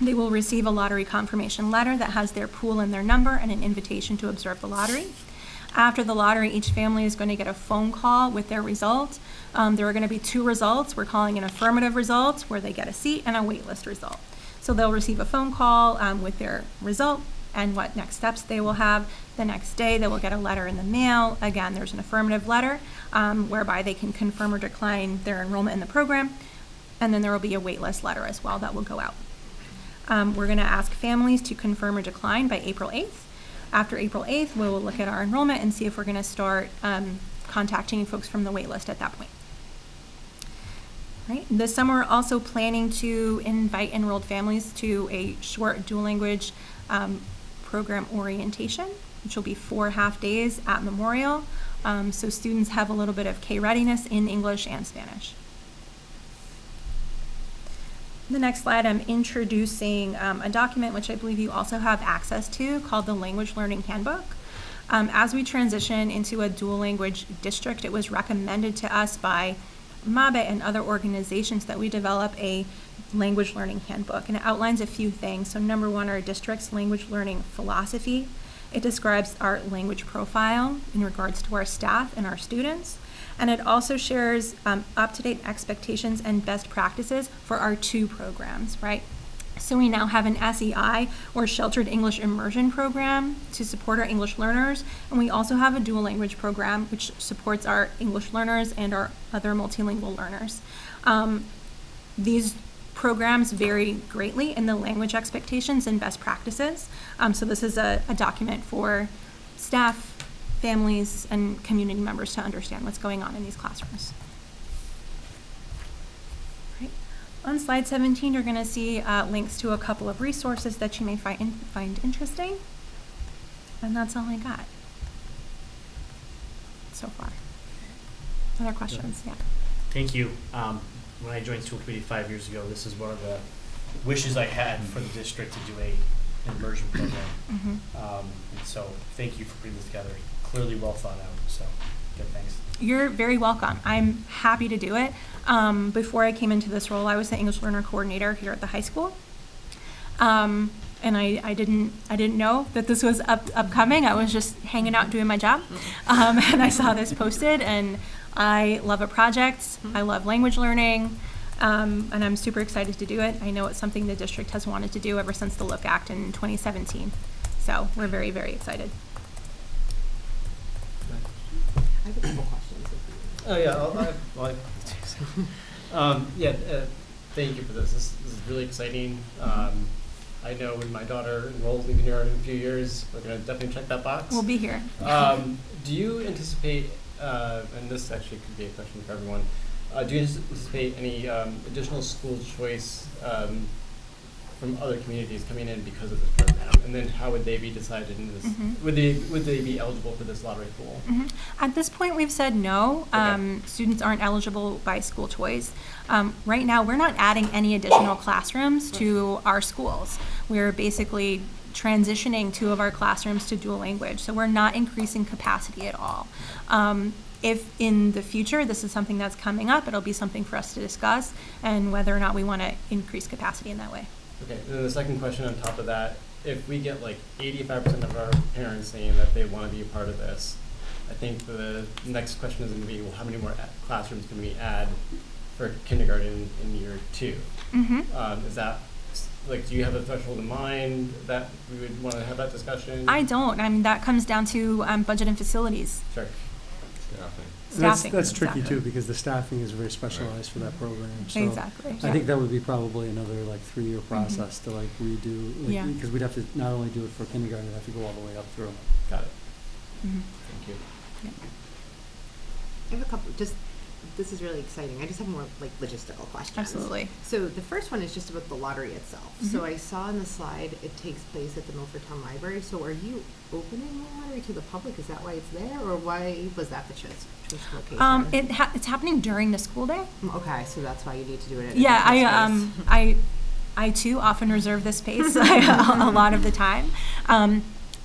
They will receive a lottery confirmation letter that has their pool and their number and an invitation to observe the lottery. After the lottery, each family is going to get a phone call with their result. There are going to be 2 results. We're calling an affirmative result, where they get a seat, and a waitlist result. So they'll receive a phone call with their result and what next steps they will have. The next day, they will get a letter in the mail. Again, there's an affirmative letter whereby they can confirm or decline their enrollment in the program. And then there will be a waitlist letter as well that will go out. We're going to ask families to confirm or decline by April 8th. After April 8th, we will look at our enrollment and see if we're going to start contacting folks from the wait list at that point. Right. This summer, we're also planning to invite enrolled families to a short dual language program orientation, which will be 4 half days at Memorial. So students have a little bit of K-readiness in English and Spanish. The next slide, I'm introducing a document which I believe you also have access to called the Language Learning Handbook. As we transition into a dual language district, it was recommended to us by MABE and other organizations that we develop a language learning handbook, and it outlines a few things. So number 1, our district's language learning philosophy. It describes our language profile in regards to our staff and our students. And it also shares up-to-date expectations and best practices for our 2 programs, right? So we now have an SEI, or Sheltered English Immersion program, to support our English learners. And we also have a dual language program, which supports our English learners and our other multilingual learners. These programs vary greatly in the language expectations and best practices. So this is a document for staff, families, and community members to understand what's going on in these classrooms. Right. On slide 17, you're going to see links to a couple of resources that you may find interesting. And that's all I got so far. Other questions? Yeah. Thank you. When I joined school committee 5 years ago, this is one of the wishes I had for the district to do an immersion program. And so thank you for putting this together. Clearly well thought out, so good, thanks. You're very welcome. I'm happy to do it. Before I came into this role, I was the English learner coordinator here at the high school. And I didn't know that this was upcoming. I was just hanging out doing my job. And I saw this posted, and I love a project. I love language learning. And I'm super excited to do it. I know it's something the district has wanted to do ever since the Look Act in 2017. So we're very, very excited. I have a couple questions. Oh yeah, thank you for this. This is really exciting. I know when my daughter enrolls in kindergarten in a few years, we're going to definitely check that box. We'll be here. Do you anticipate, and this actually could be a question for everyone, do you anticipate any additional school choice from other communities coming in because of this program? And then how would they be decided in this? Would they be eligible for this lottery pool? At this point, we've said no. Okay. Students aren't eligible by school choice. Right now, we're not adding any additional classrooms to our schools. We're basically transitioning 2 of our classrooms to dual language, so we're not increasing capacity at all. If in the future this is something that's coming up, it'll be something for us to discuss and whether or not we want to increase capacity in that way. Okay, and then the second question on top of that, if we get like 85% of our parents saying that they want to be a part of this, I think the next question is going to be, well, how many more classrooms can we add for kindergarten in year 2? Mm-hmm. Is that, like, do you have a threshold in mind that we would want to have that discussion? I don't. I mean, that comes down to budget and facilities. Sure. Staffing. Staffing. That's tricky Exactly. too, because the staffing is very specialized for that program. So Exactly. I think that would be probably another like 3-year process to like redo, Yeah. because we'd have to not only do it for kindergarten, we'd have to go all the way up through. Got it. Mhm. Thank you. I have a couple, this is really exciting. I just have more like logistical questions. Absolutely. So the first one is just about the lottery itself. So I saw in the slide it takes place at the Milford Town Library. So are you opening the lottery to the public? Is that why it's there, or why was that the choice location? It's happening during the school day. Okay, so that's why you need to do it at a Yeah, different space. I too often reserve this space a lot of the time.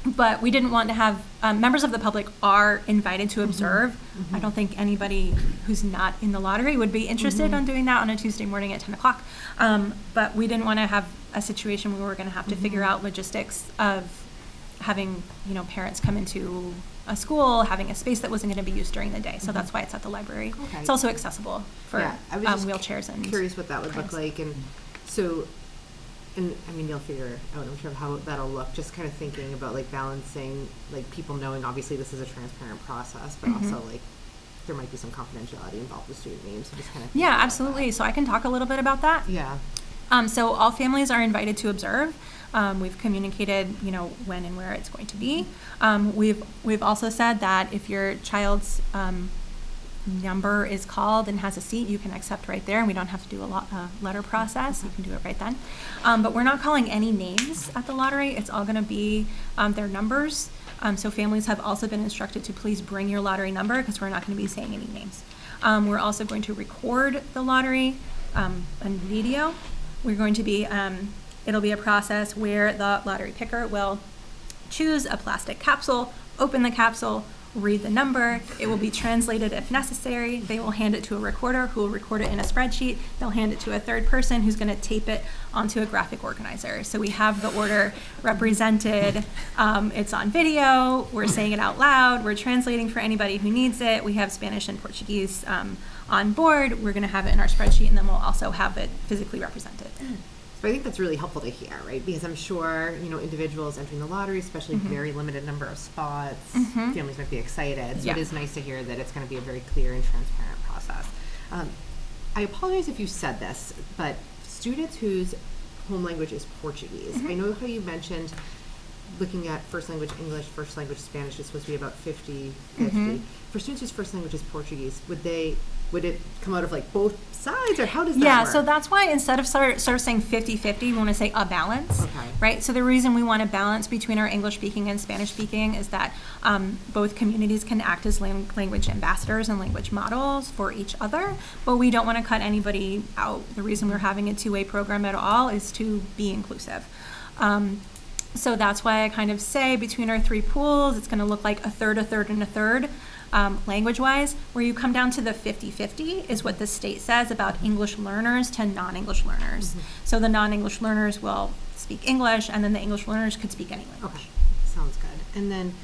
But we didn't want to have, members of the public are invited to observe. I don't think anybody who's not in the lottery would be interested in doing that on a Tuesday morning at 10 o'clock. But we didn't want to have a situation where we're going to have to figure out logistics of having, parents come into a school, having a space that wasn't going to be used during the day. So that's why it's at the library. Okay. It's also accessible for Yeah, I was just wheelchairs and curious what that would look cranes. like, and so, and I mean, you'll figure out, I'm sure, how that'll look. Just kind of thinking about like balancing, like people knowing obviously this is a transparent process, but also like there might be some confidentiality involved with student names. So just kind of Yeah, absolutely. So I can talk a little bit about that. Yeah. So all families are invited to observe. We've communicated, when and where it's going to be. We've also said that if your child's number is called and has a seat, you can accept right there, and we don't have to do a letter process. You can do it right then. But we're not calling any names at the lottery. It's all going to be their numbers. So families have also been instructed to please bring your lottery number because we're not going to be saying any names. We're also going to record the lottery on video. We're going to be, it'll be a process where the lottery picker will choose a plastic capsule, open the capsule, read the number. It will be translated if necessary. They will hand it to a recorder who will record it in a spreadsheet. They'll hand it to a third person who's going to tape it onto a graphic organizer. So we have the order represented. It's on video. We're saying it out loud. We're translating for anybody who needs it. We have Spanish and Portuguese on board. We're going to have it in our spreadsheet, and then we'll also have it physically represented. So I think that's really helpful to hear, right? Because I'm sure, individuals entering the lottery, especially very limited number of spots, families might be excited. So Yeah. it is nice to hear that it's going to be a very clear and transparent process. I apologize if you said this, but students whose home language is Portuguese, I know how you mentioned looking at first language English, first language Spanish is supposed to be about 50-50. For students whose first language is Portuguese, would it come out of like both sides, or how does that Yeah, work? so that's why instead of sort of saying 50-50, we want to say a balance, Okay. right? So the reason we want a balance between our English speaking and Spanish speaking is that both communities can act as language ambassadors and language models for each other, but we don't want to cut anybody out. The reason we're having a two-way program at all is to be inclusive. So that's why I kind of say between our three pools, it's going to look like a third, and a third. Language-wise, where you come down to the 50-50 is what the state says about English learners to non-English learners. So the non-English learners will speak English, and then the English learners could speak any language. Okay, sounds good. And then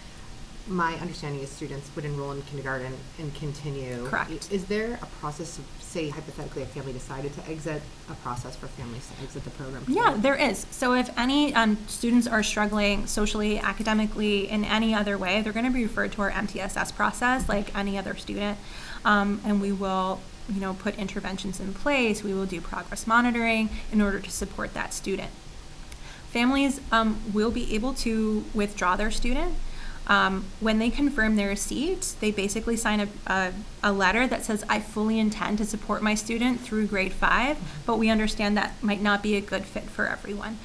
my understanding is students would enroll in kindergarten and continue. Correct. Is there a process of, say, hypothetically, a family decided to exit, a process for families to exit the program? Yeah, there is. So if any students are struggling socially, academically, in any other way, they're going to be referred to our MTSS process like any other student. And we will, put interventions in place. We will do progress monitoring in order to support that student. Families will be able to withdraw their student. When they confirm their seat, they basically sign a letter that says, I fully intend to support my student through grade 5, but we understand that might not be a good fit for everyone.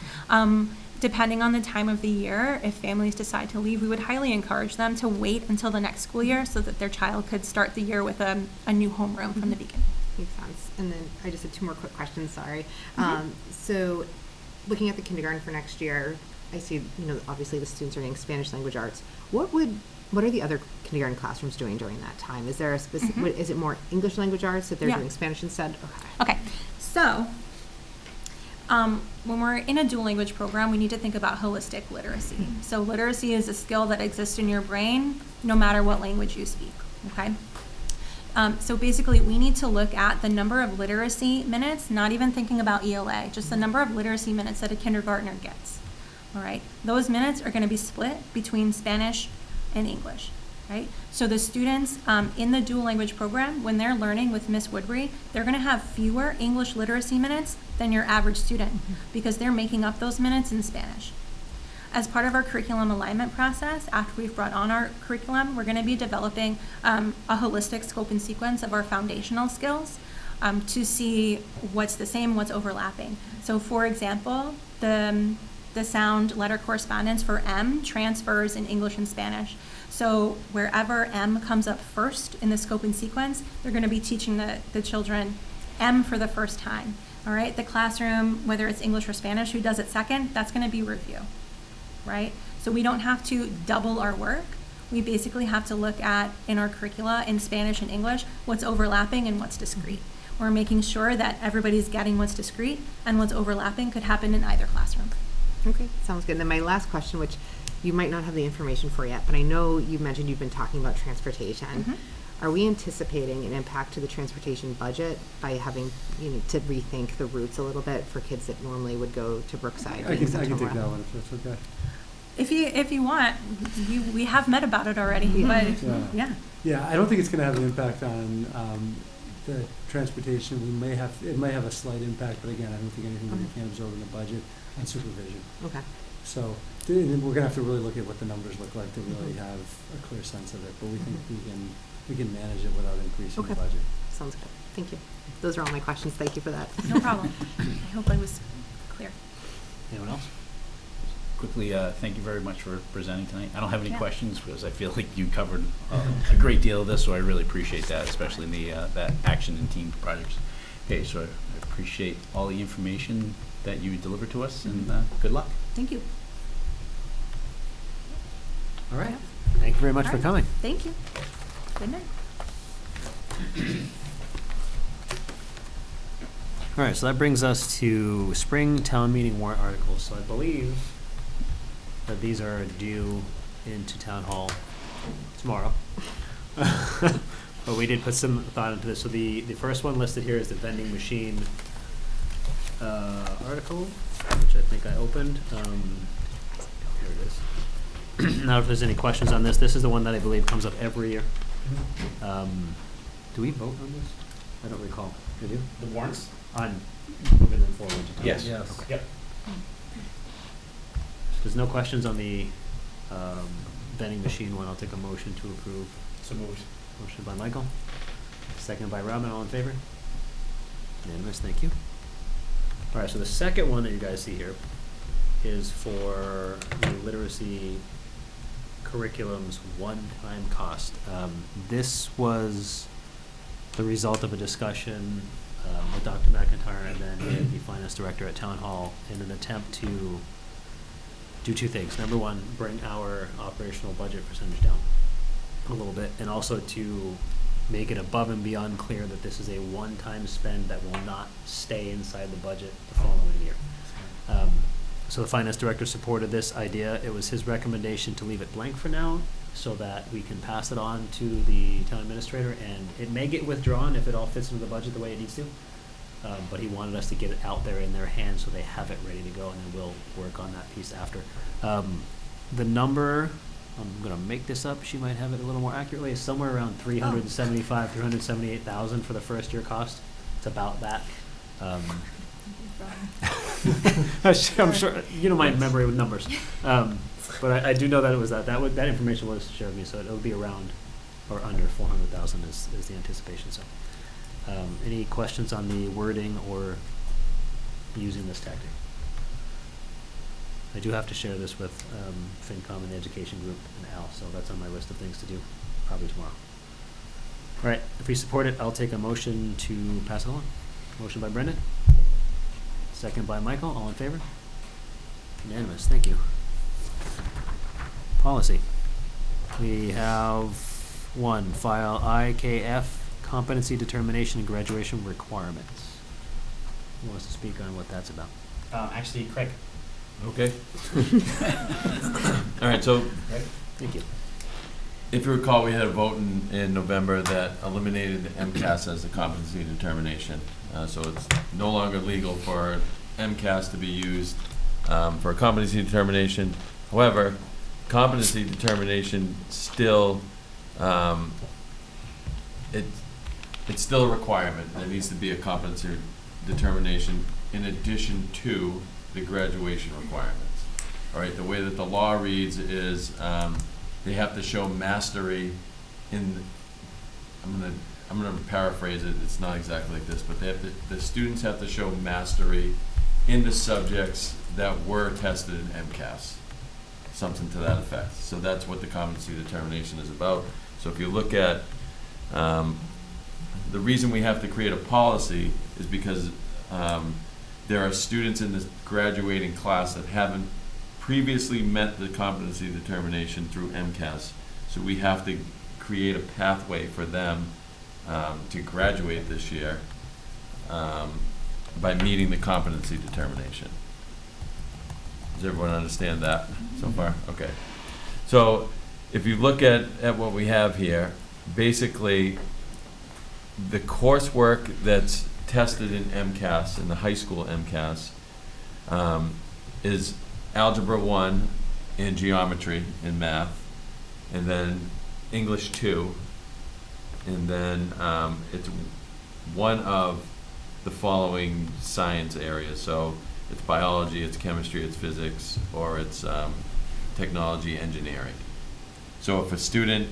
Depending on the time of the year, if families decide to leave, we would highly encourage them to wait until the next school year so that their child could start the year with a new homeroom from the beginning. Makes sense. And then I just had two more quick questions, sorry. So looking at the kindergarten for next year, I see, obviously the students are getting Spanish language arts. What are the other kindergarten classrooms doing during that time? Is there a specific, is it more English language arts that they're Yeah. doing Spanish instead? Okay. Okay, so when we're in a dual language program, we need to think about holistic literacy. So literacy is a skill that exists in your brain no matter what language you speak, okay? So basically, we need to look at the number of literacy minutes, not even thinking about ELA, just the number of literacy minutes that a kindergartner gets, all right? Those minutes are going to be split between Spanish and English, right? So the students in the dual language program, when they're learning with Miss Woodbury, they're going to have fewer English literacy minutes than your average student because they're making up those minutes in Spanish. As part of our curriculum alignment process, after we've brought on our curriculum, we're going to be developing a holistic scope and sequence of our foundational skills to see what's the same, what's overlapping. So for example, the sound letter correspondence for M transfers in English and Spanish. So wherever M comes up first in the scope and sequence, they're going to be teaching the children M for the first time. All right, the classroom, whether it's English or Spanish, who does it second, that's going to be review. Right? So we don't have to double our work. We basically have to look at, in our curricula, in Spanish and English, what's overlapping and what's discrete. We're making sure that everybody's getting what's discrete and what's overlapping could happen in either classroom. Okay, sounds good. And then my last question, which you might not have the information for yet, but I know you mentioned you've been talking about transportation. Mm-hmm. Are we anticipating an impact to the transportation budget by having, to rethink the routes a little bit for kids that normally would go to Brookside? I can take that one if that's okay. If you want, we have met about it already, but yeah. Yeah, I don't think it's going to have an impact on the transportation. It may have a slight impact, but again, I don't think anything that we can absorb in the budget and supervision. Okay. So we're going to have to really look at what the numbers look like to really have a clear sense of it. But we think we can manage it without increasing the budget. Sounds good. Thank you. Those are all my questions. Thank you for that. No problem. I hope I was clear. Anyone else? Quickly, thank you very much for presenting tonight. I don't have any Yeah. questions because I feel like you covered a great deal of this, so I really appreciate that, especially in the that action and team projects. Okay, so I appreciate all the information that you delivered to us, and good luck. Thank you. All right. Thank you very much All for right. coming. Thank you. Good night. All right, so that brings us to spring town meeting warrant articles. So I believe that these are due into town hall tomorrow. But we did put some thought into this. So the first one listed here is the vending machine article, which I think I opened. Here it is. Now, if there's any questions on this, this is the one that I believe comes up every year. Do we vote on this? I don't recall. Did you? The warrants? On moving them forward to town? Yes. Yes. Okay. Yep. There's no questions on the vending machine one. I'll take a motion to approve. So moved. Motion by Michael, seconded by Robin. All in favor? Unanimous. Thank you. All right. So the second one that you guys see here is for the literacy curriculum's one-time cost. This was the result of a discussion with Dr. McIntyre and then the finance director at Town Hall in an attempt to do two things. Number one, bring our operational budget percentage down a little bit, and also to make it above and beyond clear that this is a one-time spend that will not stay inside the budget the following year. So the finance director supported this idea. It was his recommendation to leave it blank for now so that we can pass it on to the town administrator, and it may get withdrawn if it all fits into the budget the way it needs to. But he wanted us to get it out there in their hands so they have it ready to go, and then we'll work on that piece after. The number, I'm going to make this up, she might have it a little more accurately, is somewhere around 378,000 for the first year cost. It's about that. I'm sure you know my memory with numbers, but I do know that it was that that information was shared with me, so it'll be around or under 400,000 is the anticipation. So, any questions on the wording or using this tactic? I do have to share this with FinCom and the education group and Al, so that's on my list of things to do probably tomorrow. All right, if we support it, I'll take a motion to pass it along. Motion by Brendan. Second by Michael. All in favor? Unanimous. Thank you. Policy. We have one, file IKF, competency determination and graduation requirements. Who wants to speak on what that's about? Actually, Craig. Okay. All right, so Thank you. if you recall, we had a vote in November that eliminated the MCAS as the competency determination. So it's no longer legal for MCAS to be used for a competency determination. However, competency determination still, it's still a requirement. There needs to be a competency determination in addition to the graduation requirements. All right, the way that the law reads is they have to show mastery in, I'm gonna paraphrase it, it's not exactly like this, but the students have to show mastery in the subjects that were tested in MCAS, something to that effect. So that's what the competency determination is about. So if you look at, the reason we have to create a policy is because there are students in this graduating class that haven't previously met the competency determination through MCAS. So we have to create a pathway for them to graduate this year by meeting the competency determination. Does everyone understand that so far? Okay. So if you look at what we have here, basically the coursework that's tested in MCAS, in the high school MCAS, is Algebra 1 and Geometry and Math, and then English 2, and then it's one of the following science areas. So it's biology, it's chemistry, it's physics, or it's technology, engineering. So if a student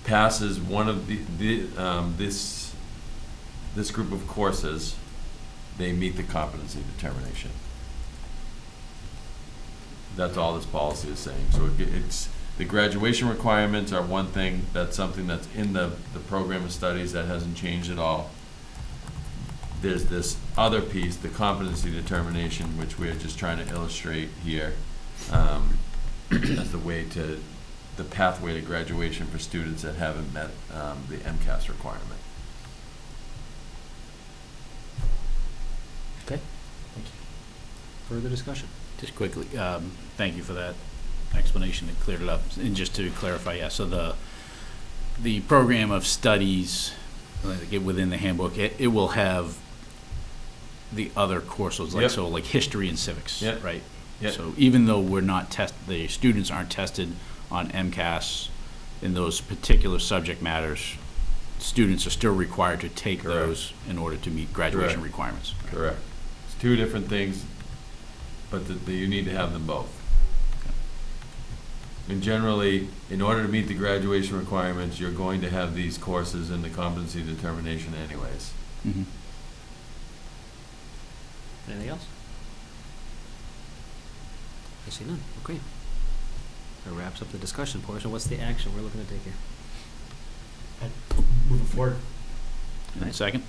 passes one of this group of courses, they meet the competency determination. That's all this policy is saying. So it's the graduation requirements are one thing. That's something that's in the program of studies that hasn't changed at all. There's this other piece, the competency determination, which we're just trying to illustrate here as the pathway to graduation for students that haven't met the MCAS requirement. Okay. Thank you. Further discussion? Just quickly, thank you for that explanation. It cleared it up. And just to clarify, yeah, so the program of studies within the handbook, it will have the other courses, like, Yep. so like history and civics, Yep. right? Yep. So even though we're not the students aren't tested on MCAS in those particular subject matters, students are still required to take Correct. those in order to meet graduation Correct. requirements. Correct. It's two different things, but you need to have them both. And generally, in order to meet the graduation requirements, you're going to have these courses in the competency determination anyways. Mm-hmm. Anything else? I see none. Okay. That wraps up the discussion portion. What's the action we're looking to take here? Moving forward. And second?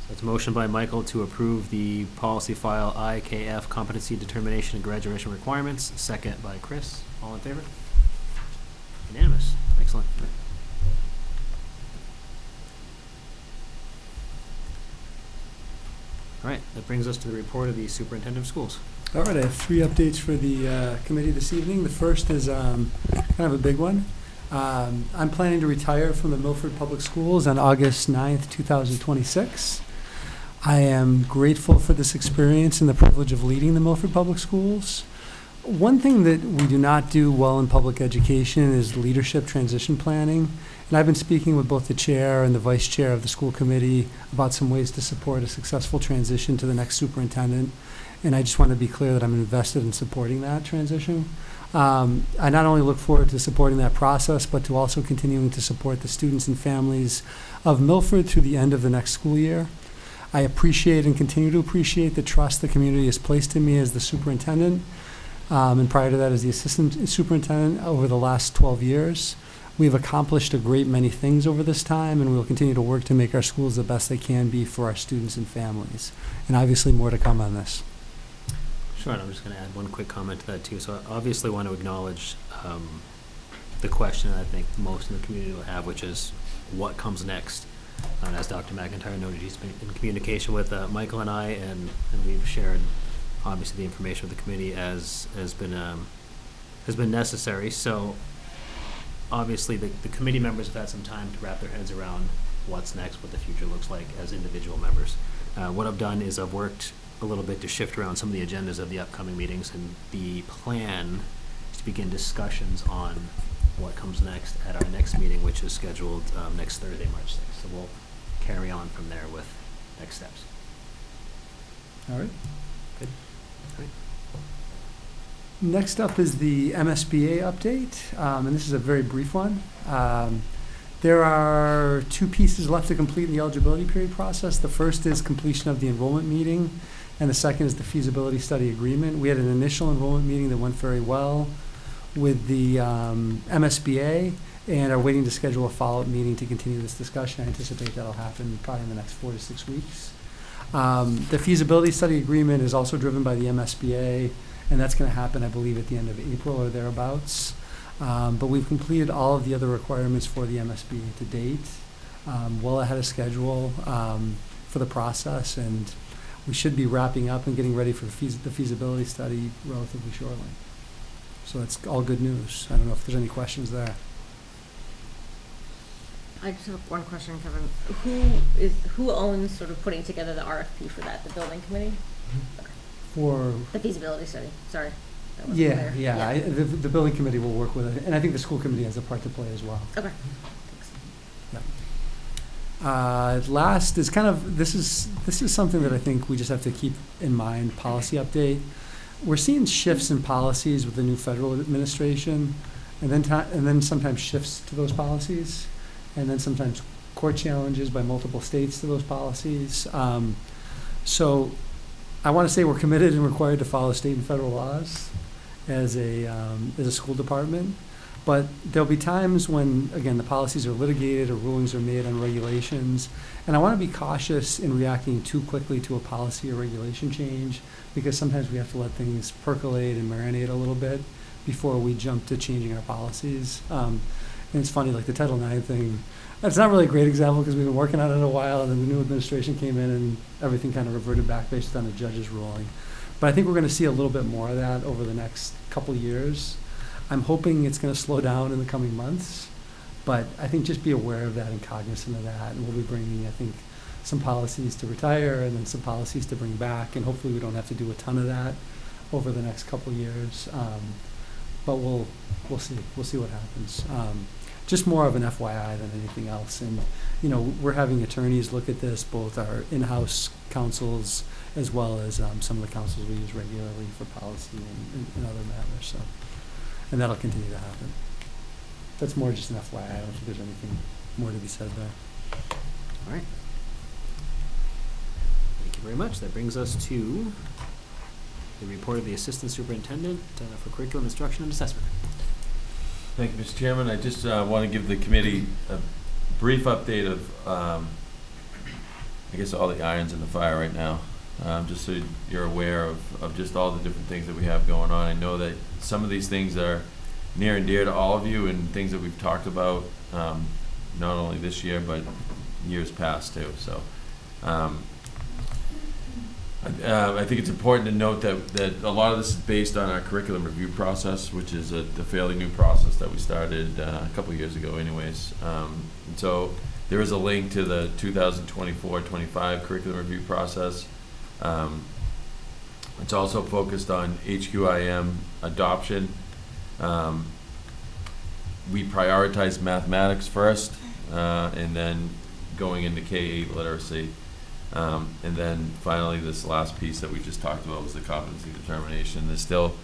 So it's a motion by Michael to approve the policy file IKF competency determination and graduation requirements. Second by Chris. All in favor? Unanimous. Excellent. All right, that brings us to the report of the superintendent of schools. All right, I have 3 updates for the committee this evening. The first is kind of a big one. I'm planning to retire from the Milford Public Schools on August 9th, 2026. I am grateful for this experience and the privilege of leading the Milford Public Schools. One thing that we do not do well in public education is leadership transition planning. And I've been speaking with both the chair and the vice chair of the school committee about some ways to support a successful transition to the next superintendent. And I just want to be clear that I'm invested in supporting that transition. I not only look forward to supporting that process, but to also continuing to support the students and families of Milford through the end of the next school year. I appreciate and continue to appreciate the trust the community has placed in me as the superintendent, and prior to that as the assistant superintendent over the last 12 years. We've accomplished a great many things over this time, and we will continue to work to make our schools the best they can be for our students and families. And obviously more to come on this. Sure, and I'm just going to add one quick comment to that too. So I obviously want to acknowledge the question I think most in the community will have, which is what comes next. And as Dr. McIntyre noted, he's been in communication with Michael and I, and we've shared obviously the information with the committee as has been necessary. So obviously the committee members have had some time to wrap their heads around what's next, what the future looks like as individual members. What I've done is I've worked a little bit to shift around some of the agendas of the upcoming meetings, and the plan is to begin discussions on what comes next at our next meeting, which is scheduled next Thursday, March 6th. So we'll carry on from there with next steps. All right. Good. All right. Next up is the MSBA update, and this is a very brief one. There are 2 pieces left to complete in the eligibility period process. The first is completion of the enrollment meeting, and the second is the feasibility study agreement. We had an initial enrollment meeting that went very well with the MSBA, and are waiting to schedule a follow-up meeting to continue this discussion. I anticipate that'll happen probably in the next 4 to 6 weeks. The feasibility study agreement is also driven by the MSBA, and that's going to happen, I believe, at the end of April or thereabouts. But we've completed all of the other requirements for the MSBA to date, well ahead of schedule for the process, and we should be wrapping up and getting ready for the feasibility study relatively shortly. So that's all good news. I don't know if there's any questions there. I just have one question, Kevin. Who owns sort of putting together the RFP for that? The building committee? For The feasibility study, sorry. That wasn't yeah, clear. yeah, the building committee will work with it, and I think the school committee has a part to play as well. Okay. Last is kind of this is something that I think we just have to keep in mind. Policy update. We're seeing shifts in policies with the new federal administration, and then sometimes shifts to those policies, and then sometimes court challenges by multiple states to those policies. So I want to say we're committed and required to follow state and federal laws as a school department. But there'll be times when, again, the policies are litigated or rulings are made on regulations. And I want to be cautious in reacting too quickly to a policy or regulation change, because sometimes we have to let things percolate and marinate a little bit before we jump to changing our policies. And it's funny, like the Title IX thing, it's not really a great example because we've been working on it a while, and then the new administration came in and everything kind of reverted back based on the judge's ruling. But I think we're going to see a little bit more of that over the next couple years. I'm hoping it's going to slow down in the coming months, but I think just be aware of that and cognizant of that. And we'll be bringing, I think, some policies to retire and then some policies to bring back, and hopefully we don't have to do a ton of that over the next couple years. But we'll see. We'll see what happens. Just more of an FYI than anything else. And, you know, we're having attorneys look at this, both our in-house counsels as well as some of the counsels we use regularly for policy and other matters. So. And that'll continue to happen. That's more just an FYI. I don't think there's anything more to be said there. All right. Thank you very much. That brings us to the report of the Assistant Superintendent for Curriculum Instruction and Assessment. Thank you, Mr. Chairman. I just want to give the committee a brief update of, I guess, all the irons in the fire right now. Just so you're aware of just all the different things that we have going on. I know that some of these things are near and dear to all of you, and things that we've talked about not only this year but years past too. So I think it's important to note that a lot of this is based on our curriculum review process, which is a fairly new process that we started a couple of years ago anyways. And so there is a link to the 2024-25 curriculum review process. It's also focused on HQIM adoption. We prioritize mathematics first, and then going into K-8 literacy. And then finally, this last piece that we just talked about was the competency determination. There's still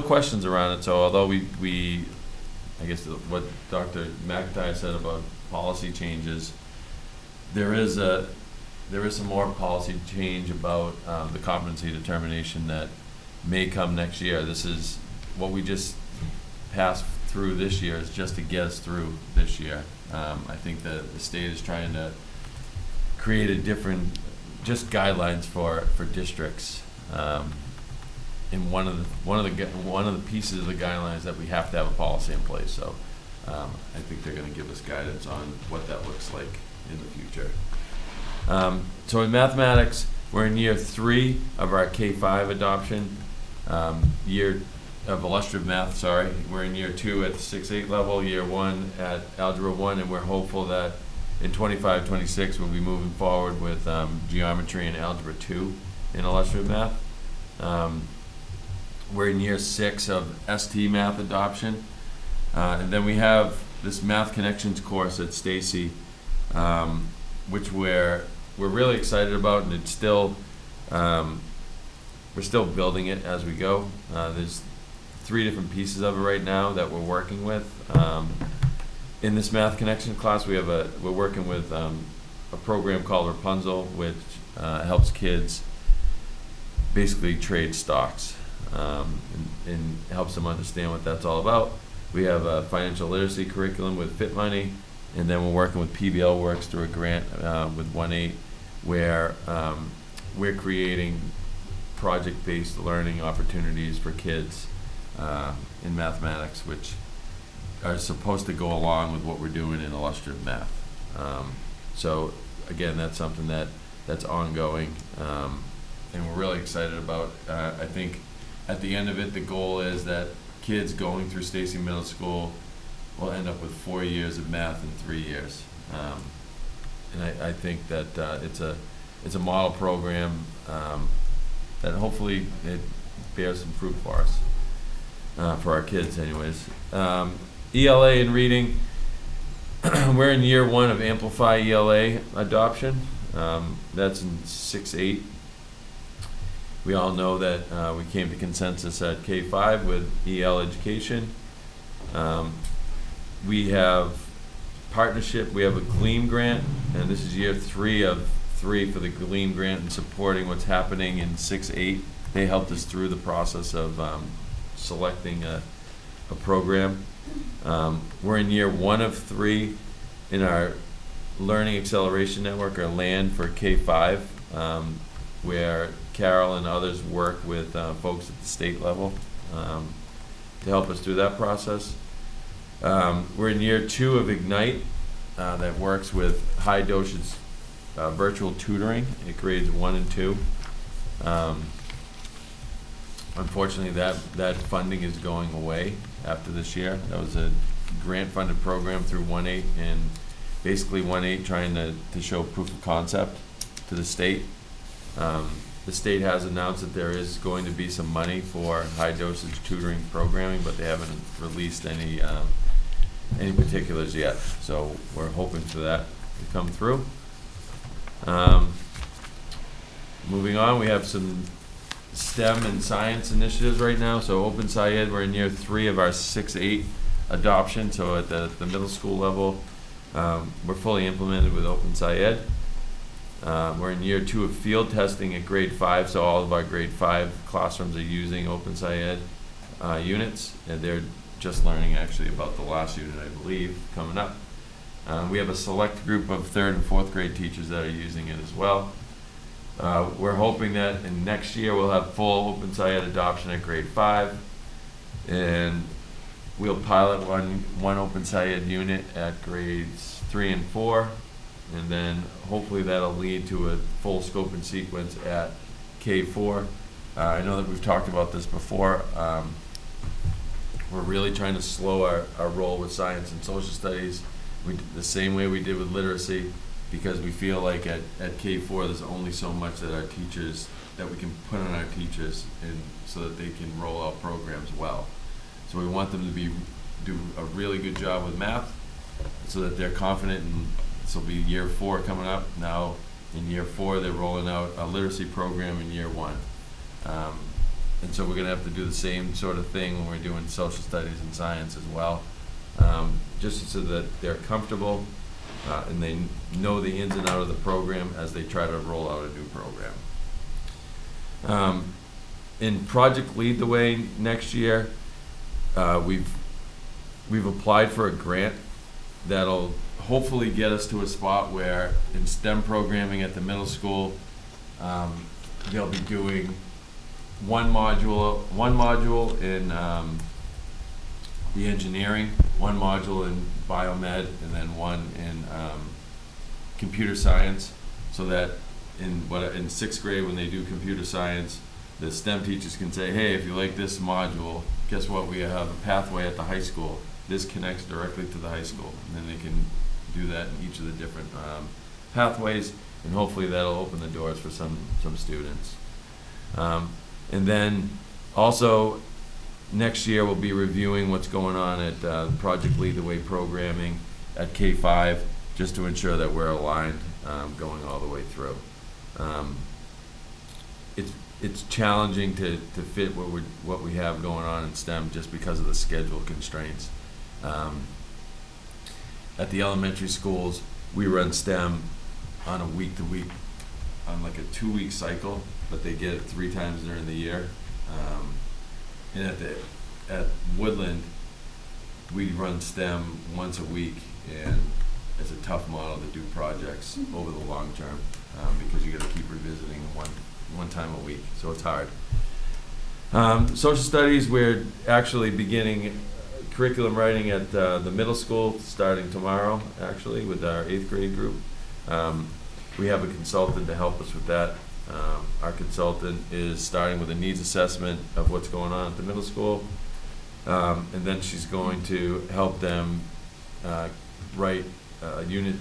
questions around it. So although we I guess what Dr. McIntyre said about policy changes, there is some more policy change about the competency determination that may come next year. This is what we just passed through this year is just to get us through this year. I think the state is trying to create a different, just guidelines for districts. in one of the pieces of the guidelines that we have to have a policy in place. So I think they're going to give us guidance on what that looks like in the future. So in mathematics, we're in year 3 of our K-5 adoption, year of illustrative math, sorry. We're in year 2 at the 6-8 level, year 1 at Algebra 1, and we're hopeful that in 25-26 we'll be moving forward with geometry and Algebra 2 in illustrative math. We're in year 6 of ST math adoption. And then we have this Math Connections course at Stacy, which we're really excited about, and it's still, we're still building it as we go. There's 3 different pieces of it right now that we're working with. In this Math Connection class, we're working with a program called Rapunzel, which helps kids basically trade stocks, and helps them understand what that's all about. We have a financial literacy curriculum with Fit Money, and then we're working with PBL Works through a grant with 1-8, where we're creating project-based learning opportunities for kids in mathematics, which are supposed to go along with what we're doing in illustrative math. So again, that's something that's ongoing, and we're really excited about. I think at the end of it, the goal is that kids going through Stacy Middle School will end up with 4 years of math in 3 years. And I think that it's a model program that hopefully it bears some fruit for us, for our kids anyways. ELA in reading, we're in year 1 of Amplify ELA adoption. That's in 6-8. We all know that we came to consensus at K-5 with EL education. We have partnership, we have a GLEAM grant, and this is year 3 of 3 for the GLEAM grant and supporting what's happening in 6-8. They helped us through the process of selecting a program. We're in year 1 of 3 in our Learning Acceleration Network, or LAN, for K-5, where Carol and others work with folks at the state level to help us through that process. We're in year 2 of Ignite, that works with high dosage virtual tutoring at grades 1 and 2. Unfortunately, that funding is going away after this year. That was a grant-funded program through 1-8, and basically 1-8 trying to show proof of concept to the state. The state has announced that there is going to be some money for high dosage tutoring programming, but they haven't released any particulars yet. So we're hoping for that to come through. Moving on, we have some STEM and science initiatives right now. So Open SciEd, we're in year 3 of our 6-8 adoption. So at the middle school level, we're fully implemented with Open SciEd. We're in year 2 of field testing at grade 5, so all of our grade 5 classrooms are using Open SciEd units, and they're just learning actually about the last unit, I believe, coming up. We have a select group of 3rd and 4th grade teachers that are using it as well. We're hoping that in next year we'll have full Open SciEd adoption at grade 5, and we'll pilot one Open SciEd unit at grades 3 and 4. And then hopefully that'll lead to a full scope and sequence at K-4. I know that we've talked about this before. We're really trying to slow our roll with science and social studies, the same way we did with literacy, because we feel like at K-4 there's only so much that we can put on our teachers, and so that they can roll out programs well. So we want them to do a really good job with math, so that they're confident in. This will be year 4 coming up. Now in year 4 they're rolling out a literacy program in year 1. And so we're going to have to do the same sort of thing when we're doing social studies and science as well, just so that they're comfortable and they know the ins and outs of the program as they try to roll out a new program. In Project Lead the Way next year, we've applied for a grant that'll hopefully get us to a spot where in STEM programming at the middle school, they'll be doing one module in the engineering, one module in biomed, and then one in computer science, so that in sixth grade when they do computer science, the STEM teachers can say, hey, if you like this module, guess what, we have a pathway at the high school. This connects directly to the high school. And then they can do that in each of the different pathways, and hopefully that'll open the doors for some students. And then also next year we'll be reviewing what's going on at Project Lead the Way programming at K-5, just to ensure that we're aligned going all the way through. It's challenging to fit what we have going on in STEM just because of the schedule constraints. At the elementary schools, we run STEM on a week-to-week, on like a 2-week cycle, but they get it 3 times during the year. And at Woodland, we run STEM once a week, and it's a tough model to do projects over the long term because you got to keep revisiting one time a week, so it's hard. Social studies, we're actually beginning curriculum writing at the middle school starting tomorrow, actually, with our 8th grade group. We have a consultant to help us with that. Our consultant is starting with a needs assessment of what's going on at the middle school, and then she's going to help them write unit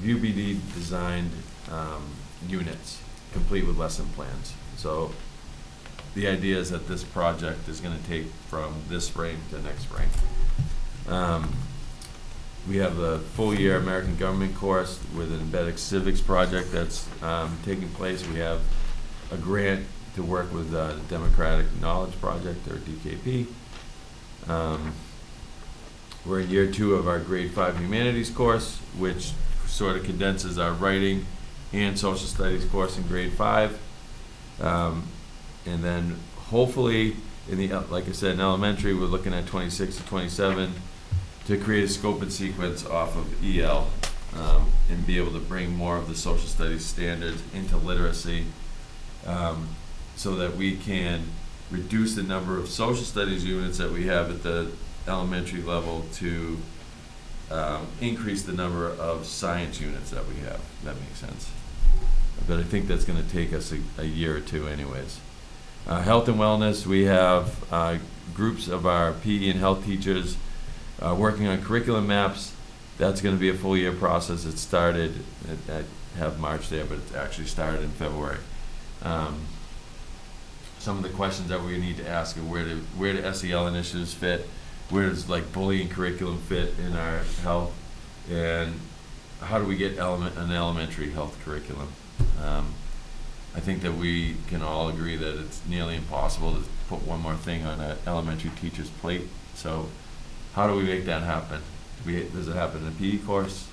UBD designed units, complete with lesson plans. So the idea is that this project is going to take from this spring to next spring. We have the full year American Government course with an embedded civics project that's taking place. We have a grant to work with the Democratic Knowledge Project, or DKP. We're in year 2 of our grade 5 humanities course, which sort of condenses our writing and social studies course in grade 5. And then hopefully, like I said, in elementary, we're looking at 26 to 27 to create a scope and sequence off of EL and be able to bring more of the social studies standards into literacy so that we can reduce the number of social studies units that we have at the elementary level to increase the number of science units that we have, if that makes sense. But I think that's going to take us a year or 2 anyways. Health and wellness, we have groups of our PE and health teachers working on curriculum maps. That's going to be a full year process. It started, I have March there, but it actually started in February. Some of the questions that we need to ask are where do SEL initiatives fit? Where does like bullying curriculum fit in our health? And how do we get an elementary health curriculum? I think that we can all agree that it's nearly impossible to put one more thing on an elementary teacher's plate. So how do we make that happen? Does it happen in a PE course?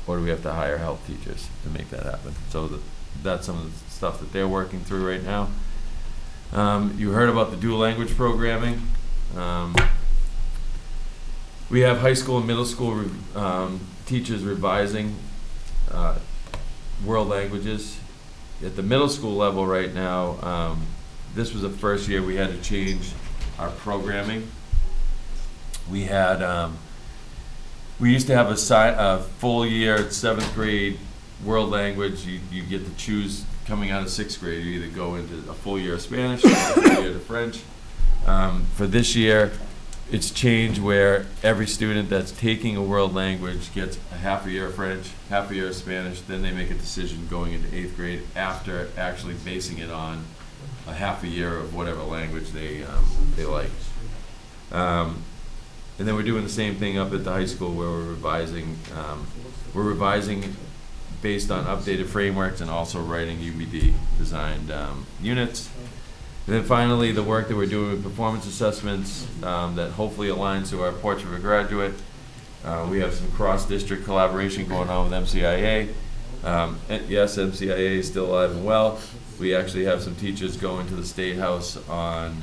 Or do we have to hire health teachers to make that happen? So that's some of the stuff that they're working through right now. You heard about the dual language programming. We have high school and middle school teachers revising world languages. At the middle school level right now, this was the first year we had to change our programming. We had, we used to have a full year at 7th grade world language. You get to choose coming out of 6th grade. You either go into a full year of Spanish or a full year of French. For this year, it's changed where every student that's taking a world language gets a half a year of French, half a year of Spanish, then they make a decision going into 8th grade after actually basing it on a half a year of whatever language they like. And then we're doing the same thing up at the high school where we're revising based on updated frameworks and also writing UBD designed units. And then finally, the work that we're doing with performance assessments that hopefully aligns to our Portrait of a Graduate. We have some cross-district collaboration going on with MCIA. And yes, MCIA is still alive and well. We actually have some teachers going to the State House on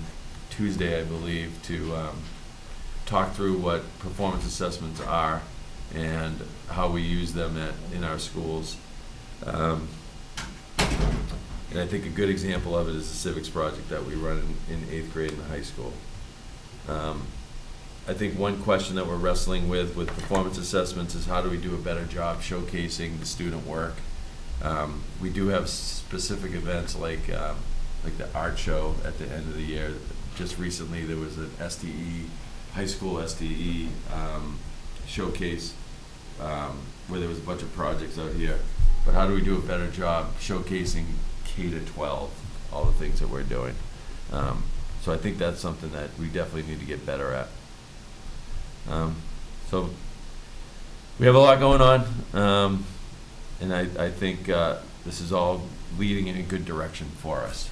Tuesday, I believe, to talk through what performance assessments are and how we use them in our schools. And I think a good example of it is the civics project that we run in 8th grade in the high school. I think one question that we're wrestling with performance assessments is how do we do a better job showcasing the student work. We do have specific events like the art show at the end of the year. Just recently there was an STE, high school STE showcase where there was a bunch of projects out here. But how do we do a better job showcasing K to 12, all the things that we're doing? So I think that's something that we definitely need to get better at. So we have a lot going on, and I think this is all leading in a good direction for us.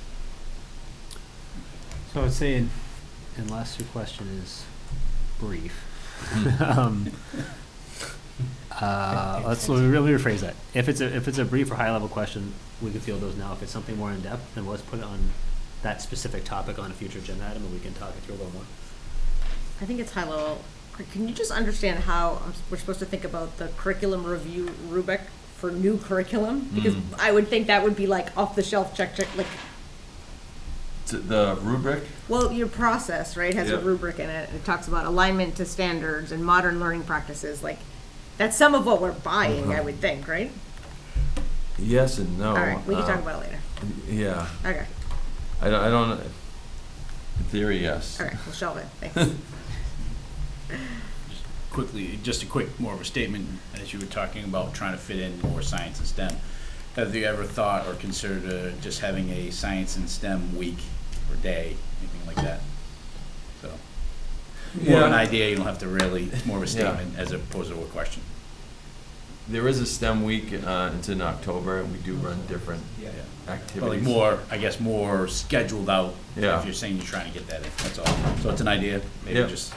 So I would say, unless your question is brief, let me rephrase that. If it's a brief or high level question, we can field those now. If it's something more in depth, then let's put it on that specific topic on a future agenda item, and we can talk it through a little more. I think it's high level. Can you just understand how we're supposed to think about the curriculum review rubric for new curriculum? Because I would think that would be like off the shelf, check, like. The rubric? Well, your process, right, has a rubric in it. It talks about alignment to standards and modern learning practices. Like, that's some of what we're buying, I would think, right? Yes and no. All right, we can talk about it later. Yeah. Okay. I don't. In theory, yes. Okay, we'll shelve it. Thanks. Quickly, just a quick, more of a statement, as you were talking about trying to fit in more science and STEM. Have you ever thought or considered just having a science and STEM week or day, anything like that? So, more of an idea, you don't have to really, it's more of a statement as opposed to a question. There is a STEM week, it's in October, and we do run different activities. Well, like more, I guess, more scheduled out, Yeah. if you're saying you're trying to get that in, that's all. So it's an idea, maybe Yep. just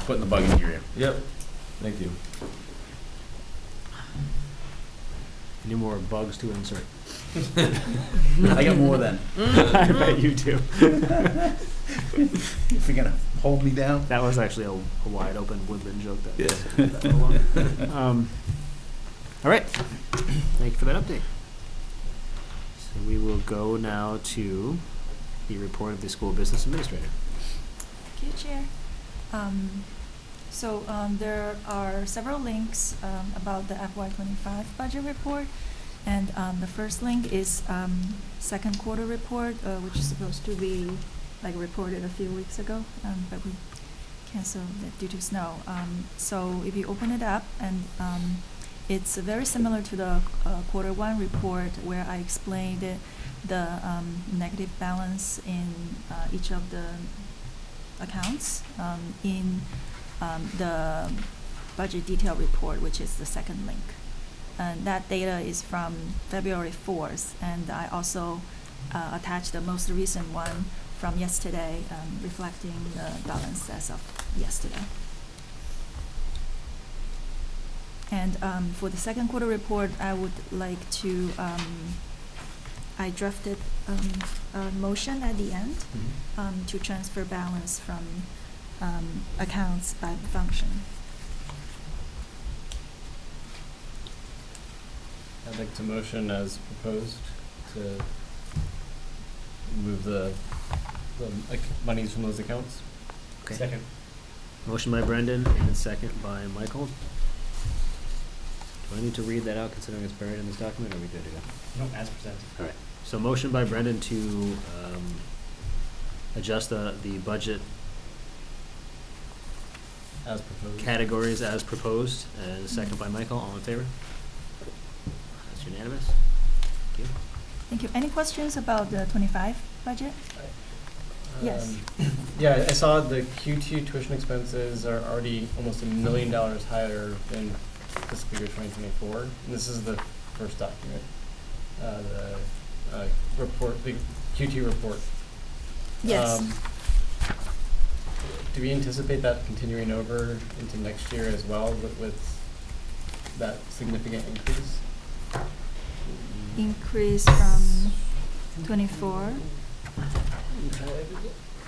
putting the bug in your ear. Yep, thank you. Any more bugs to insert? I got more than. I bet you do. If you're gonna hold me down. That was actually a wide open woodland joke. That Yeah. that for a while. All right. Thank you for that update. So we will go now to the report of the school business administrator. Thank you, Chair. There are several links about the FY25 budget report, and the first link is second quarter report, which is supposed to be reported a few weeks ago, but we canceled it due to snow. So if you open it up, and it's very similar to the quarter one report where I explained the negative balance in each of the accounts in the budget detail report, which is the second link. And that data is from February 4th, and I also attached the most recent one from yesterday, reflecting the balance as of yesterday. And for the second quarter report, I would like to, I drafted a motion at the end to transfer balance from accounts by function. I'd like to motion as proposed to move the monies from those accounts. Okay. Second. Motion by Brendan and second by Michael. Do I need to read that out considering it's buried in this document, or are we good to go? No, as presented. All right. So motion by Brendan to adjust the budget As proposed. categories as proposed, and a second by Michael. All in favor? That's unanimous. Thank you. Thank you. Any questions about the 25 budget? Yes. Yeah, I saw the Q2 tuition expenses are already almost $1 million higher than fiscal year 2024. And this is the first document, the report, the Q2 report. Yes. Do we anticipate that continuing over into next year as well with that significant increase? Increase from 24.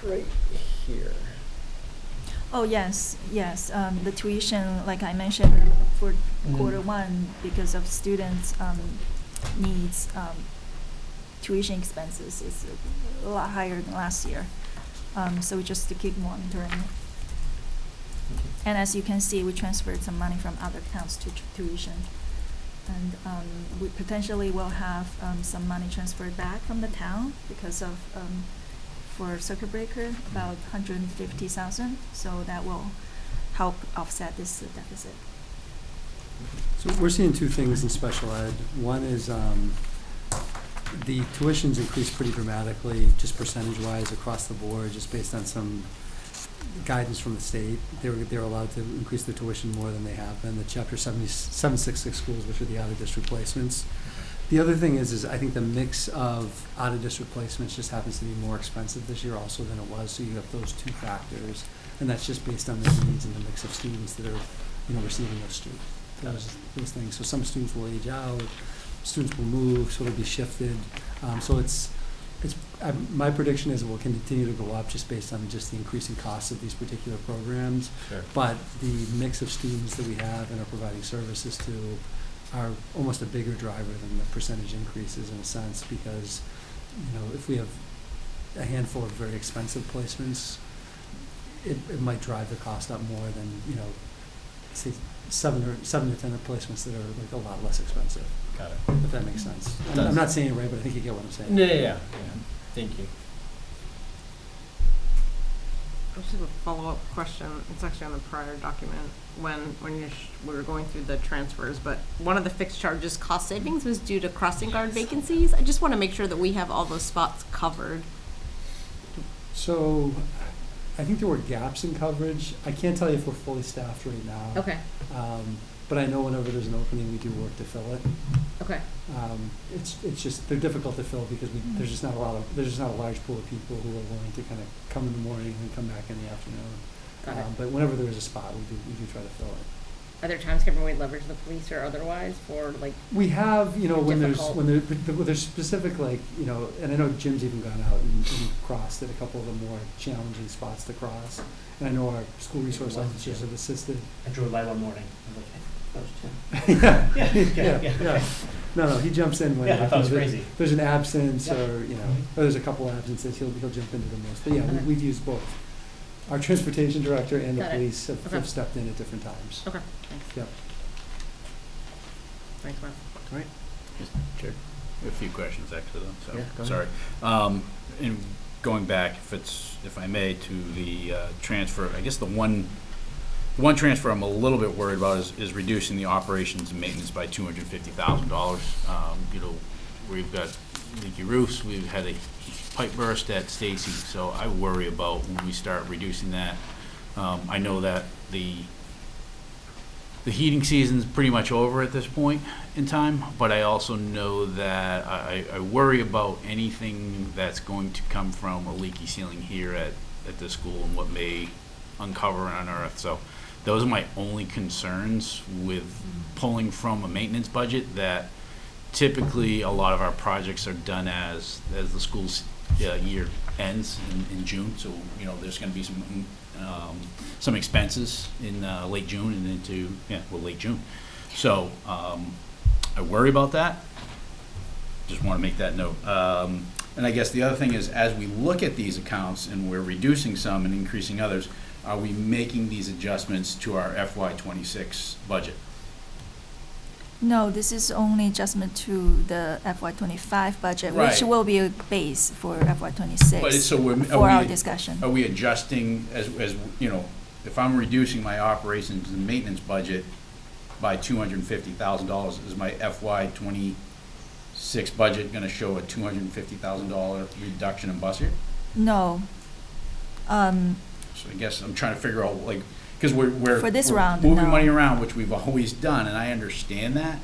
Right here. Oh, yes, yes. The tuition, like I mentioned, for quarter one, because of students' needs, tuition expenses is a lot higher than last year. So we just to keep monitoring it. And as you can see, we transferred some money from other accounts to tuition. And we potentially will have some money transferred back from the town because of, for circuit breaker, about 150,000. So that will help offset this deficit. So we're seeing two things in special ed. One is the tuitions increased pretty dramatically, just percentage-wise across the board, just based on some guidance from the state. They're allowed to increase their tuition more than they have been. The Chapter 766 schools, which are the out-of-district placements. The other thing is I think the mix of out-of-district placements just happens to be more expensive this year also than it was. So you have those two factors, and that's just based on the needs and the mix of students that are, receiving those things. So some students will age out, students will move, so it'll be shifted. So my prediction is it will continue to go up just based on just the increasing costs of these particular programs. Sure. But the mix of students that we have and are providing services to are almost a bigger driver than the percentage increases in a sense, because, if we have a handful of very expensive placements, it might drive the cost up more than, say 7 to 10 placements that are like a lot less expensive. Got it. If that makes sense. I'm not saying it right, but I think you get what I'm saying. Yeah. Thank you. I just have a follow-up question. It's actually on the prior document when we were going through the transfers, but one of the fixed charges cost savings was due to crossing guard vacancies. I just want to make sure that we have all those spots covered. So I think there were gaps in coverage. I can't tell you if we're fully staffed right now. Okay. But I know whenever there's an opening, we do work to fill it. Okay. It's just, they're difficult to fill because there's just not a large pool of people who are willing to kind of come in the morning and come back in the afternoon. Got it. But whenever there is a spot, we do try to fill it. Are there times, Kevin, we leverage the police or otherwise for like? We have, when difficult- there's specific, and I know Jim's even gone out and crossed at a couple of the more challenging spots to cross. And I know our school resource officers have assisted. I drove by one morning. I was like, that was Tim. Yeah. No, he jumps in when I thought it was crazy. There's an absence Yep. or there's a couple absences, he'll jump into the most. But yeah, we've used both. Our transportation director and the Got it. police have Okay. stepped in at different times. Okay, thanks. Yep. Thanks, Matt. All right. Chair, a few questions actually though, Yeah, go so, sorry. And going back, if I may, to the transfer, I guess the one transfer I'm a little bit worried about is reducing the operations and maintenance by $250,000. We've got leaky roofs, we've had a pipe burst at Stacy, so I worry about when we start reducing that. I know that the heating season's pretty much over at this point in time, but I also know that I worry about anything that's going to come from a leaky ceiling here at the school and what may uncover and unearth. So those are my only concerns with pulling from a maintenance budget, that typically a lot of our projects are done as the school's year ends in June. So, there's going to be some expenses in late June and into, late June. So I worry about that. Just want to make that note. And I guess the other thing is, as we look at these accounts and we're reducing some and increasing others, are we making these adjustments to our FY26 budget? No, this is only adjustment to the FY25 budget, Right. which will be a base for FY26 But so for our discussion. Are we adjusting as if I'm reducing my operations and maintenance budget by $250,000, is my FY26 budget going to show a $250,000 reduction in bus year? No. So I guess I'm trying to figure out, because we're For this we're round, moving no. money around, which we've always done, and I understand that.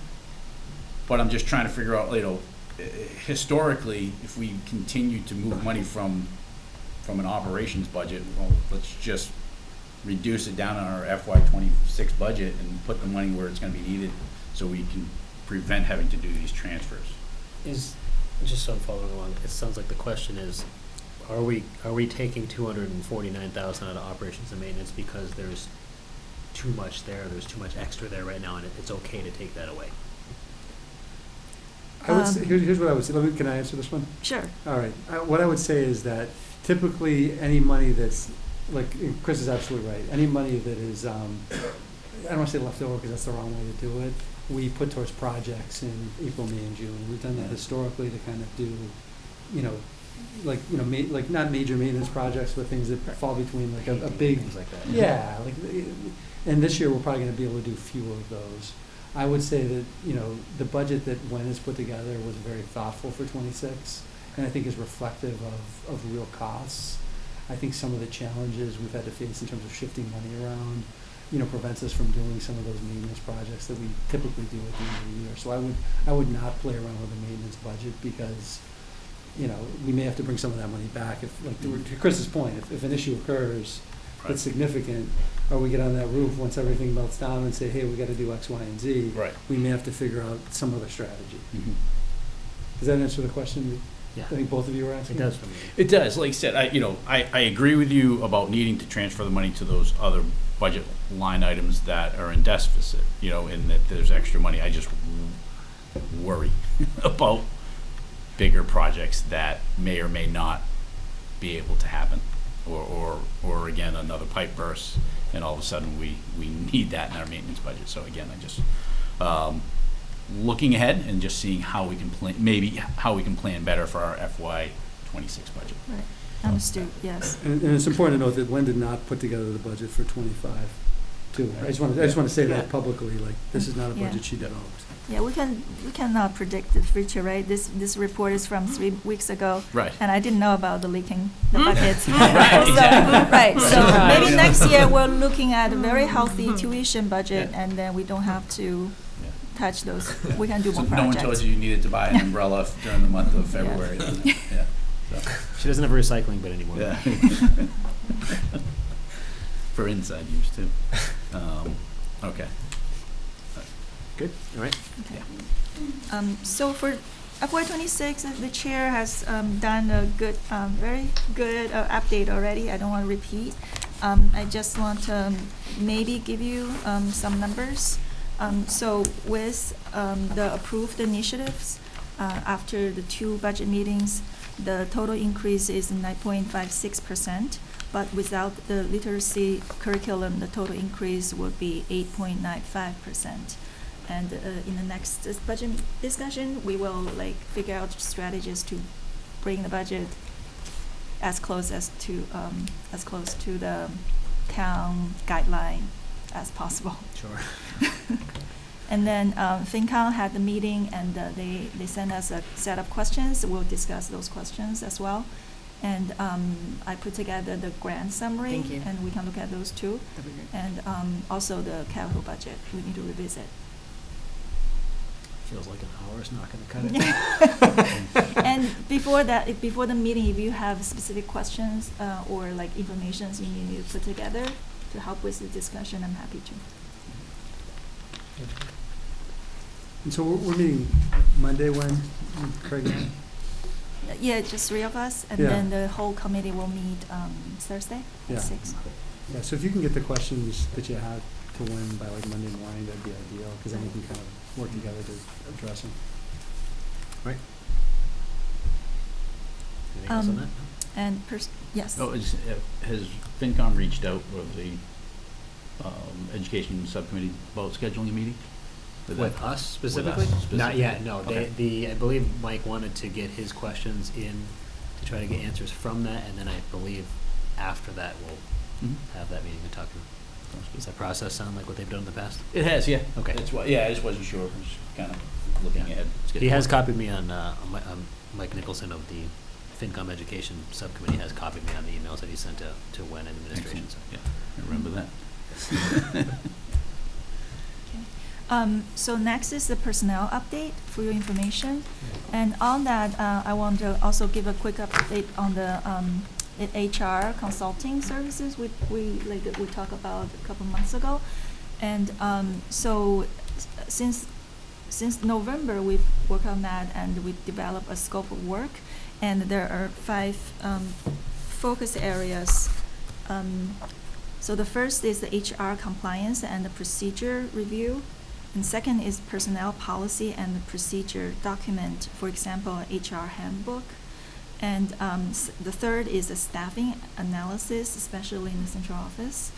But I'm just trying to figure out, historically, if we continue to move money from an operations budget, well, let's just reduce it down on our FY26 budget and put the money where it's going to be needed, so we can prevent having to do these transfers. Just so I'm following along, it sounds like the question is, are we taking $249,000 out of operations and maintenance because there's too much there, there's too much extra there right now, and it's okay to take that away? I would say, here's what I would say. Can I answer this one? Sure. All right. What I would say is that typically any money that's, like, Chris is absolutely right. Any money that is, I don't want to say leftover because that's the wrong way to do it. We put towards projects in April, May, and June. We've done that historically to kind of do, like not major maintenance projects, but things that fall between like a big, Things like that. yeah. And this year we're probably going to be able to do fewer of those. I would say that, the budget that Wen has put together was very thoughtful for '26, and I think is reflective of real costs. I think some of the challenges we've had to face in terms of shifting money around, prevents us from doing some of those maintenance projects that we typically do at the end of the year. So I would not play around with the maintenance budget because, we may have to bring some of that money back if, like, to Chris's point, if an issue occurs that's significant, or we get on that roof once everything melts down and say, hey, we got to do X, Y, and Z. Right. We may have to figure out some other strategy. Mhm. Does that answer the question? Yeah. I think both of you were asking. It does for me. It does. Like I said, I agree with you about needing to transfer the money to those other budget line items that are in deficit, and that there's extra money. I just worry about bigger projects that may or may not be able to happen. Or again, another pipe burst, and all of a sudden we need that in our maintenance budget. So again, I just looking ahead and just seeing how we can plan better for our FY26 budget. Right. Understood. Yes. And it's important to note that Wen did not put together the budget for '25, too. I just want to say that publicly. Like, this is not a budget she developed. Yeah, we cannot predict the future, right? This report is from 3 weeks ago. Right. And I didn't know about the leaking the buckets. Right, So maybe next year we're looking at a very healthy tuition budget, and then we don't have to touch those. We can do more projects. No one told you needed to buy an umbrella during the month of February. Then. Yeah. So. She doesn't have a recycling bin anymore. Yeah. For inside use too. Okay. Good. All right. Okay. So for FY26, the chair has done a good, very good update already. I don't want to repeat. I just want to maybe give you some numbers. So with the approved initiatives, after the 2 budget meetings, the total increase is 9.56%, but without the literacy curriculum, the total increase would be 8.95%. And in the next budget discussion, we will figure out strategies to bring the budget as close to the town guideline as possible. Sure. And then FinCom had the meeting, and they sent us a set of questions. We'll discuss those questions as well. And I put together the grant summary. Thank you. And we can look at those too. That'd be great. And also the capital budget, we need to revisit. Feels like an hour is not going to cut it. And before the meeting, if you have specific questions or information you need to put together to help with the discussion, I'm happy to. And so we're meeting Monday when, Craig and I? Yeah, just 3 of us, and Yeah. then the whole committee will meet Thursday Yeah. at 6. Yeah, so if you can get the questions that you have to Wen by Monday morning, that'd be ideal, because then we can kind of work together to address them. Right. Anything else on that? And yes. Oh, has FinCom reached out with the education subcommittee about scheduling a meeting? With us specifically? Not yet, no. Okay. I believe Mike wanted to get his questions in to try to get answers from that, and then I believe after that we'll have that meeting to talk to. Does that process sound like what they've done in the past? It has, yeah. Okay. That's why. Yeah, I just wasn't sure. I was kind of looking ahead. He has copied me on Mike Nicholson of the FinCom Education Subcommittee has copied me on the emails that he sent to Wen and administration. So. Yeah, I remember that. So next is the personnel update for your information. And on that, I want to also give a quick update on the HR consulting services we talked about a couple months ago. And so since November, we've worked on that, and we developed a scope of work. And there are 5 focus areas. So the first is the HR compliance and the procedure review. And second is personnel policy and the procedure document, for example, HR handbook. And the third is the staffing analysis, especially in the central office.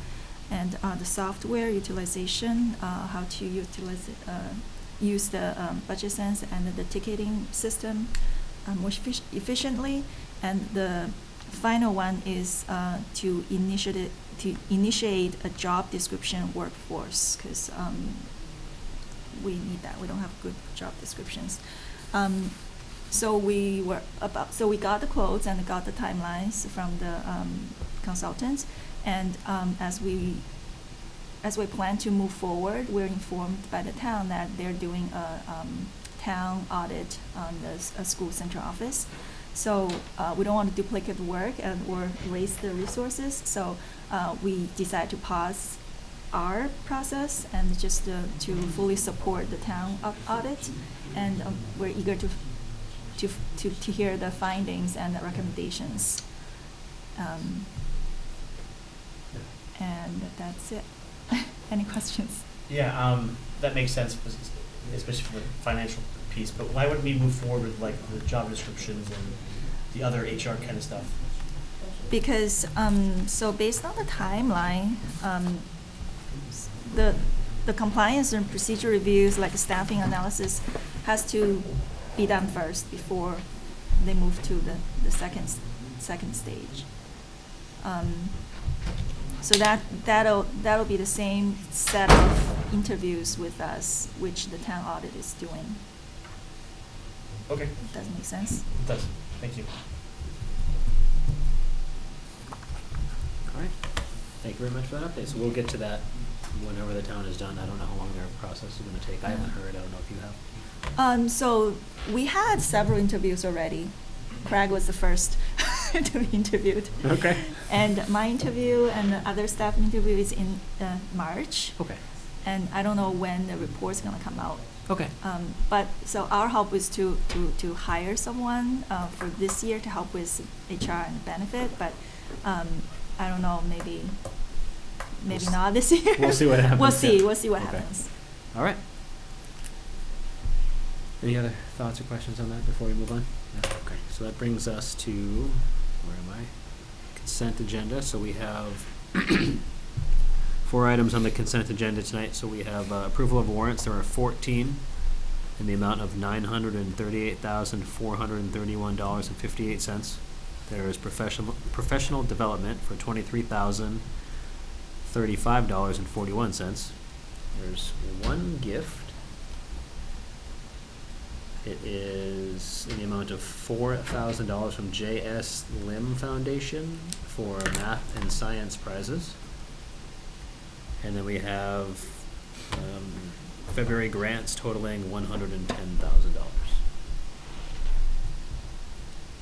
And the software utilization, how to utilize it, use the Budget Sense and the ticketing system more efficiently. And the final one is to initiate a job description workforce, because we need that. We don't have good job descriptions. So we got the quotes and got the timelines from the consultants, and as we plan to move forward, we're informed by the town that they're doing a town audit on the school central office. So we don't want to duplicate the work or waste the resources. So we decided to pause our process and just to fully support the town audit, and we're eager to hear the findings and the recommendations. And that's it. Any questions? Yeah, that makes sense, especially for the financial piece, but why wouldn't we move forward with like the job descriptions and the other HR kind of stuff? Because, so based on the timeline, the compliance and procedure reviews, like staffing analysis, has to be done first before they move to the second stage. So that'll be the same set of interviews with us, which the town audit is doing. Okay. Does that make sense? It does. Thank you. All right. Thank you very much for that update. So we'll get to that whenever the town is done. I don't know how long their process is going to take. I haven't heard. I don't know if you have. So we had several interviews already. Craig was the first to be interviewed. Okay. And my interview and the other staff interview is in March. Okay. And I don't know when the report's gonna come out. Okay. But so our hope is to hire someone for this year to help with HR and benefit, but I don't know, maybe not this year. We'll see what happens. We'll see what Okay. happens. All right. Any other thoughts or questions on that before we move on? No? Okay. So that brings us to, where am I? Consent agenda. So we have 4 items on the consent agenda tonight. So we have approval of warrants. There are 14 in the amount of $938,431.58. There is professional development for $23,035.41. There's one gift. It is in the amount of $4,000 from J.S. Lim Foundation for math and science prizes. And then we have February grants totaling $110,000.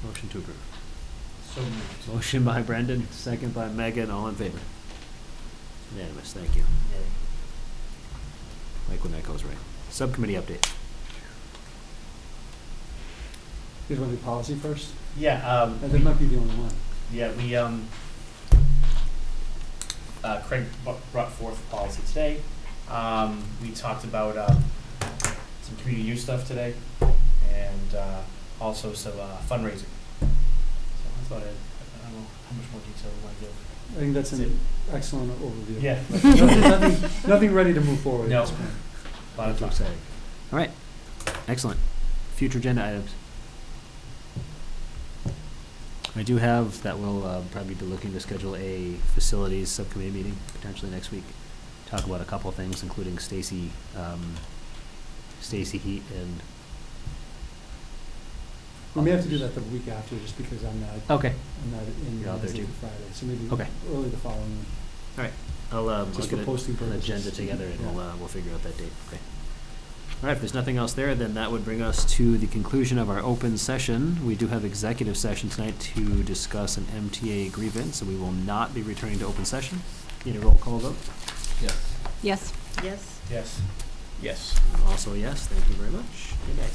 Motion to approve. So moved. Motion by Brendan, second by Megan, all in favor. Unanimous, thank you. Like when that goes right. Subcommittee update. You guys want to do policy first? Yeah. And that might be the only one. Yeah, we Craig brought forth policy today. We talked about some community use stuff today, and also some fundraising. So that's about it. I don't know how much more detail we want to give. I think that's an excellent overview. Yeah. Nothing ready to move forward No. at this point. A lot of talk. Exciting. All right, excellent. Future agenda items. I do have that we'll probably be looking to schedule a facilities subcommittee meeting potentially next week. Talk about a couple of things, including Stacy Heat and. We may have to do that the week after, just because I'm not Okay. in You're out there Wednesday too. to Friday, so maybe Okay. early the following week. All right, I'll Just get for posting an purposes. agenda together and Yeah. we'll figure out that date. Okay. All right, if there's nothing else there, then that would bring us to the conclusion of our open session. We do have executive session tonight to discuss an MTA grievance, so we will not be returning to open session. Need a roll call vote? Yes. Yes. Yes. Yes. Yes. Also yes, thank you very much. Good night.